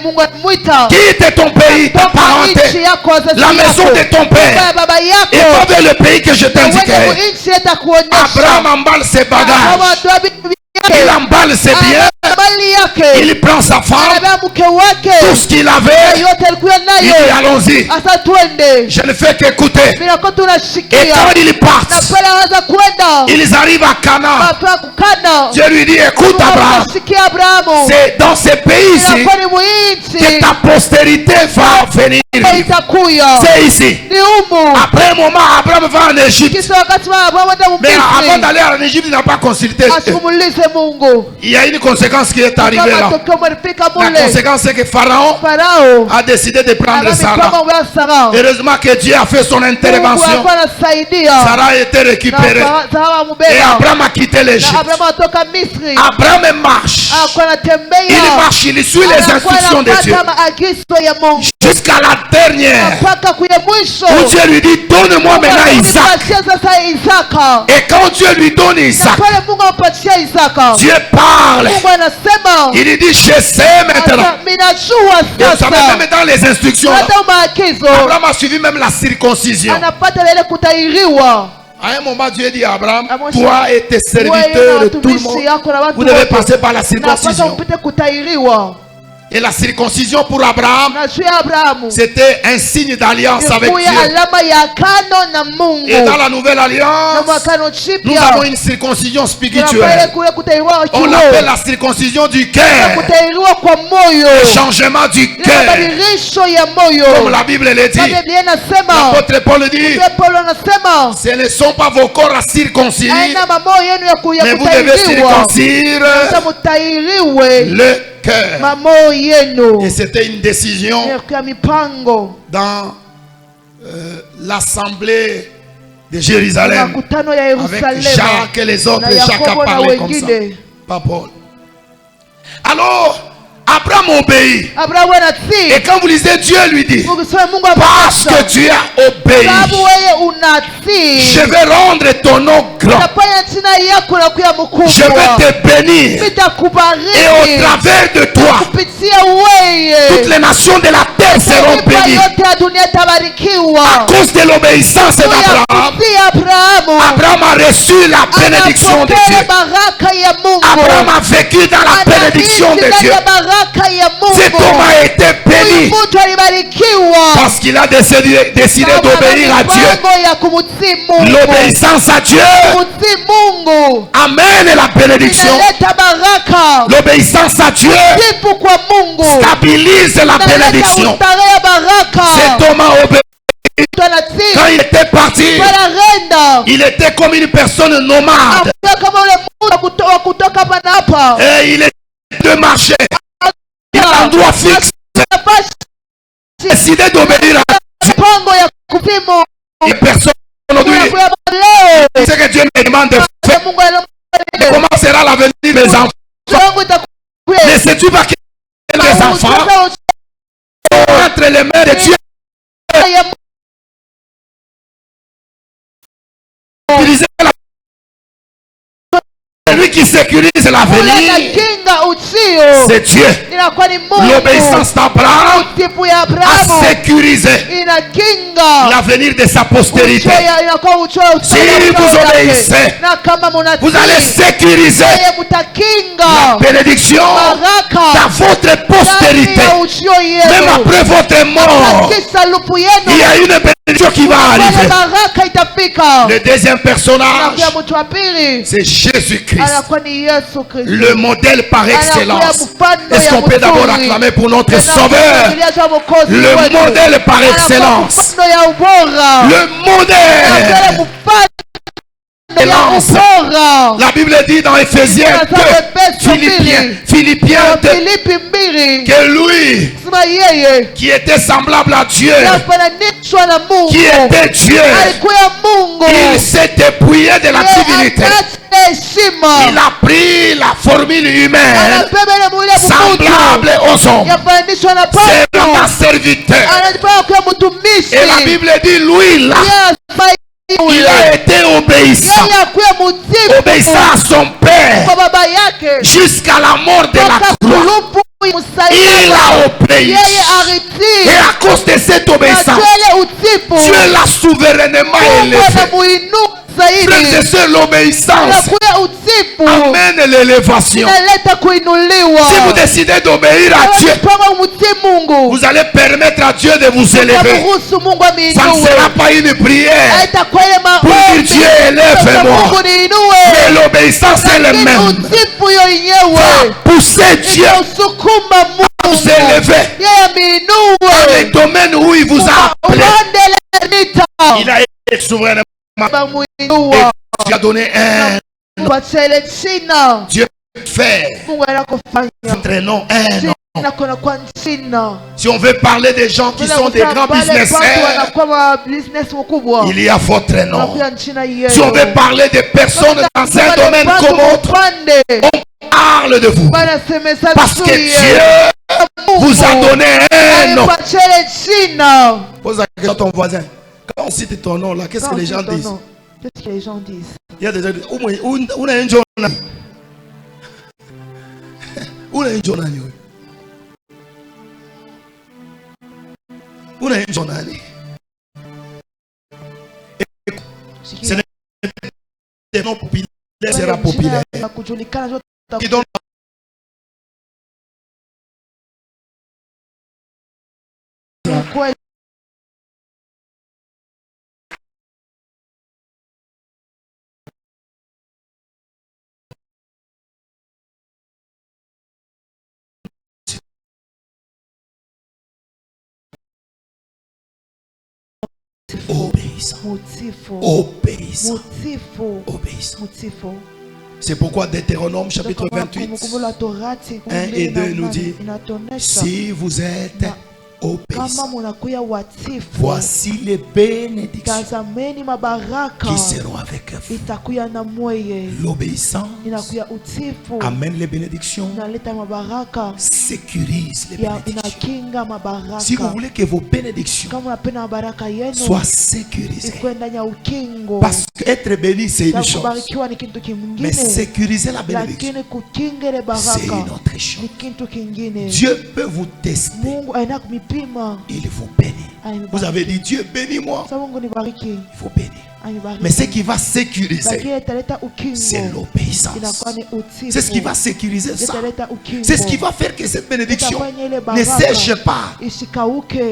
Mungu alimwita Quitte ton pays, ta toka nchi parenté, yako, wazazi la maison yako, de ton nyumba ya père, baba et yako, va vers le pays que je uende t'indiquerai. nchi nitakuonyesha. Abraham emballe ses Abrahamu bagages, atoa vitu vyake, il emballe ses biens, mali yake, il prend sa femme, anabeba mke wake, tout ce qu'il avait, yote alikuwa il nayo. dit allons-y. Asa twende, Je ne fais qu'écouter. bila kwa Et tunashikia quand ils na partent, pale anaanza kwenda ils arrivent à Canaan. hapa kukana. Dieu lui dit écoute Abraham, Tunashikia Abrahamu, c'est dans ces pays ici inakuwa ni muinchi que ta postérité va venir. itakuya C'est ici. ni umu. Après un moment, Abraham va en Égypte. Kisha wakati wa Abrahamu enda Mais avant Misri, d'aller en Égypte, il n'a pas consulté. asikumulize Mungu. Il y a une conséquence qui est arrivée Kama là. tokeo marifika La mule, conséquence, c'est que Pharaon Farao a décidé de prendre Abraham Sarah. kama wa Sarao, Heureusement que Dieu a fait son Mungu intervention. alikuwa anasaidia Sarah a été récupérée. na Sarao Et mubeba Abraham a quitté na l'Égypte. Abrahamu atoka Misri, Abraham marche. alikuwa Il anatembea, marche, il suit les anakuwa instructions de Dieu. anapata maagizo ya Mungu Jusqu'à la dernière. mpaka kwenye mwisho. Où Dieu lui dit, donne-moi maintenant Isaac. Anampatia sasa Isaka, Et quand Dieu lui donne na Isaac, pale Mungu anampatia Isaka, Dieu parle. Mungu anasema Il lui dit, je sais maintenant. sasa minajua Et vous savez, sasa même dans les instructions, là, hata maagizo Abraham a suivi même la circoncision. anapata lele kutairiwa. À un moment, Dieu dit à Abraham, À moi, toi et tes serviteurs et tout le monde, vous devez passer par la Napata circoncision. upite kutairiwa. Et la circoncision pour Abraham, Na juu ya Abrahamu c'était un signe d'alliance avec ilikuwa Dieu. alama ya agano na Mungu. Et dans la nouvelle Na alliance, mwakano nous chipya avons une circoncision tunapele spirituelle. kule kutairiwa On kiroho, l'appelle la circoncision du cœur. kutairiwa kwa moyo, Le changement du ile cœur. mabadilisho ya moyo. Comme la Bible le dit. Na Biblia inasema, L'apôtre Paul dit, Mtume Paulo anasema ce ne sont pas vos corps à circoncire, aina mamoyo yenu ya mais vous devez kutairiwa, circoncire sasa mutairiwe le cœur. mamoyo yenu. Et c'était une décision Ya mipango dans l'assemblée de Jérusalem makutano ya avec Yerusalemu Jacques et les autres. na Et Jacques a Yakobo na parlé comme ça, wengine. pas Paul. Alors, Abraham obéit. Abrahamu anatii. Et quand vous lisez, Dieu lui dit, Ukisoma Mungu parce amesema, que tu as obéi, sababu wewe unatii, je vais rendre ton nom grand. nitafanya jina yako na kuwa Je vais mkubwa, te bénir. Et au nitakubariki travers de toi, kupitia toutes wewe. les nations de la terre seront Mataifa bénies. yote ya dunia À itabarikiwa. cause de l'obéissance Kwa d'Abraham, kutii Abrahamu, Abraham a reçu la bénédiction de anapokea Dieu. baraka ya Mungu. Abraham a vécu dans la bénédiction de Anaishi Dieu. ndani ya baraka ya Cet Mungu. homme a été Huyu béni mtu alibarikiwa parce qu'il a décidé d'obéir à Dieu. mipango ya kumtii Mungu. L'obéissance à Dieu Kumtii Mungu amène la bénédiction. inaleta baraka. L'obéissance à Dieu Tipu kwa Mungu stabilise la inaleta bénédiction. ustare ya baraka. Cet homme a obéi. Mtu anatii Quand il était parti, anarenda il était comme une personne nomade. akuwa kama ule mtu wa kutoka hapa na hapa. Et il est de marcher. Il y a un endroit fixe. Anapaswa Décidé d'obéir à Dieu. mipango ya kutii Mungu. Et personne aujourd'hui. Unakuya leo. C'est que Dieu me demande de faire. Mungu anamwambia, Comment sera l'avenir de mes enfants? wangu itakuwa Ne sais-tu pas que les enfants entre les mains de Dieu? Utiliser la... C'est lui qui sécurise l'avenir. c'est Dieu. L'obéissance d'Abraham a sécurisé l'avenir de sa postérité. Si vous obéissez, vous allez sécuriser la bénédiction dans votre postérité. Même après votre mort, il y a une bénédiction qui va arriver. Le deuxième personnage, c'est Jésus-Christ, le modèle par excellence. Est-ce qu'on peut d'abord acclamer pour notre Sauveur? Le modèle par excellence. Le modèle. La Bible dit dans Ephésiens 2, Philippiens 2, que lui qui était semblable à Dieu, qui était Dieu, il s'est dépouillé de la divinité. Il a pris la formule humaine semblable aux hommes. C'est vraiment serviteur. Et la Bible dit lui là, il a été obéissant à son père jusqu'à la mort de la croix. Il a obéi. Et à cause de cette obéissance, Dieu l'a souverainement élevé. Frères et sœurs, l'obéissance amène l'élévation. Si vous décidez d'obéir à Dieu, vous allez permettre à Dieu de vous élever. Ça ne sera pas une prière pour dire Dieu élève-moi, mais l'obéissance elle-même va pousser Dieu à vous élever dans les domaines où il vous a appelé. Il a été souverainement. Et tu as donné un Dieu fait votre nom un nom. Si on veut parler des gens qui sont des grands businessmen, il y a votre nom. Si on veut parler des personnes dans un domaine comme autre, on parle de vous. Parce que Dieu vous a donné un nom. Pose la question à ton voisin. Quand on cite ton nom là, qu'est-ce que les gens disent? Qu'est-ce que les gens disent? Il y a des gens qui disent, où est un journal? Où est un journal? Où est un journal? Ce n'est pas des noms populaires, sera populaire. Qui donne obéissant. C'est pourquoi Deutéronome chapitre 28 1 et 2 nous dit, si vous êtes obéissant, voici les bénédictions qui seront avec vous. L'obéissance amène les bénédictions, sécurise les bénédictions. Si vous voulez que vos bénédictions soient sécurisées, parce qu'être béni c'est une chose, mais sécuriser la bénédiction c'est une autre chose. Dieu peut vous tester, il vous bénit. Vous avez dit Dieu bénis-moi, il vous bénit. Mais ce qui va sécuriser, c'est l'obéissance. C'est ce qui va sécuriser ça. C'est ce qui va faire que cette bénédiction ne sèche pas.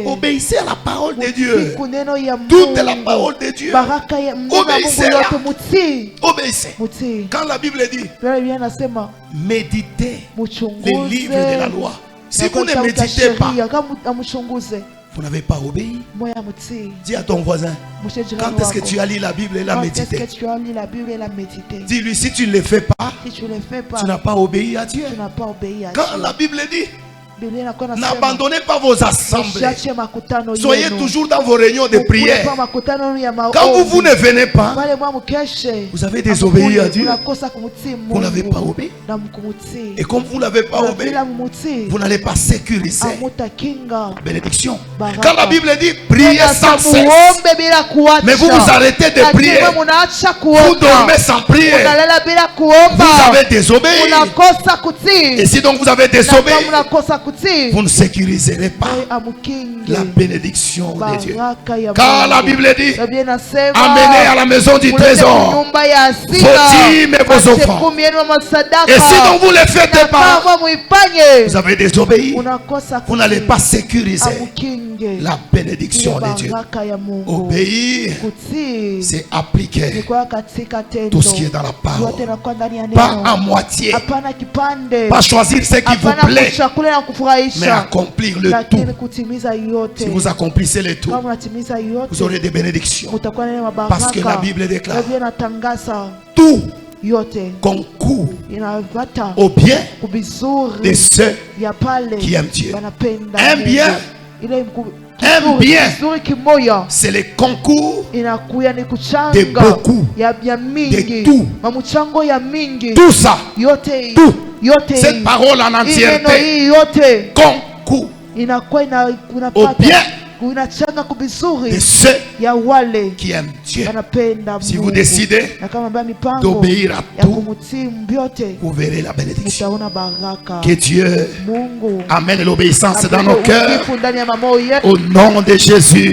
Obéissez à la parole de Dieu. Toute la parole de Dieu. Obéissez. Quand la Bible dit méditez les livres de la loi. Si vous ne méditez pas, vous n'avez pas obéi. Dis à ton voisin, quand est-ce que tu as lu la Bible et la médité? Dis-lui, si tu ne le fais pas, tu n'as pas obéi à Dieu. Quand la Bible dit, n'abandonnez pas vos assemblées, soyez toujours dans vos réunions de prière. Quand vous ne venez pas, vous avez désobéi à Dieu. Vous n'avez pas obéi. Et comme vous n'avez pas obéi, vous n'allez pas sécuriser la bénédiction. Quand la Bible dit priez sans cesse, mais vous vous arrêtez de prier, vous dormez sans prier, Unaenda bila kuomba. vous avez désobéi. Unakosa kutii. Et si donc vous avez Na désobéi, kama unakosa kutii, vous ne sécuriserez pas amukinge la bénédiction de Dieu. baraka ya Car la Mungu. Bible dit, Biblia inasema, amenez à la maison du mulete trésor nyumba ya hazina vos dîmes et vos mache offrandes. kumi yenu na masadaka. Et si donc vous ne le faites Na pas, kama muifanye, vous avez désobéi, unakosa vous n'allez kutii, pas sécuriser amukinge la bénédiction de Dieu. baraka ya Mungu. Obéir, Kutii c'est ni appliquer kwa katika tendo. tout ce qui est dans la parole. Yote inakuwa ndani ya Pas neno. à moitié, Hapana kipande. pas choisir ce qui vous Hapana plaît, kuchakula na mais kufurahisha. accomplir le Lakini tout. kutimiza yote. Si vous accomplissez le tout, Kama unatimiza yote, vous aurez des bénédictions. utakuwa na mabaraka. Parce que la Bible déclare, Biblia inatangaza tout yote concourt inavata au bien kubizuri de ceux ya pale qui aiment Dieu. wanapenda Un Mungu. bien, Ile un bien, kizuri kimoya c'est le concours inakuya ni de kuchanga beaucoup, ya mingi, de tout. mamuchango ya mingi, tout ça, yote tout. yote Cette parole en hii neno entièreté hii yote concourt inakuwa au unapata bien inachanga de kubizuri ceux ya wale qui aiment Dieu. wanapenda Si Mungu. vous décidez Na kama mbaya mipango d'obéir à ya tout, kumutii mbyote, vous verrez la bénédiction. mtaona baraka. Que Dieu Mungu amène l'obéissance dans nos apende cœurs utiifu ndani ya mamoyo yetu. au nom de Jésus.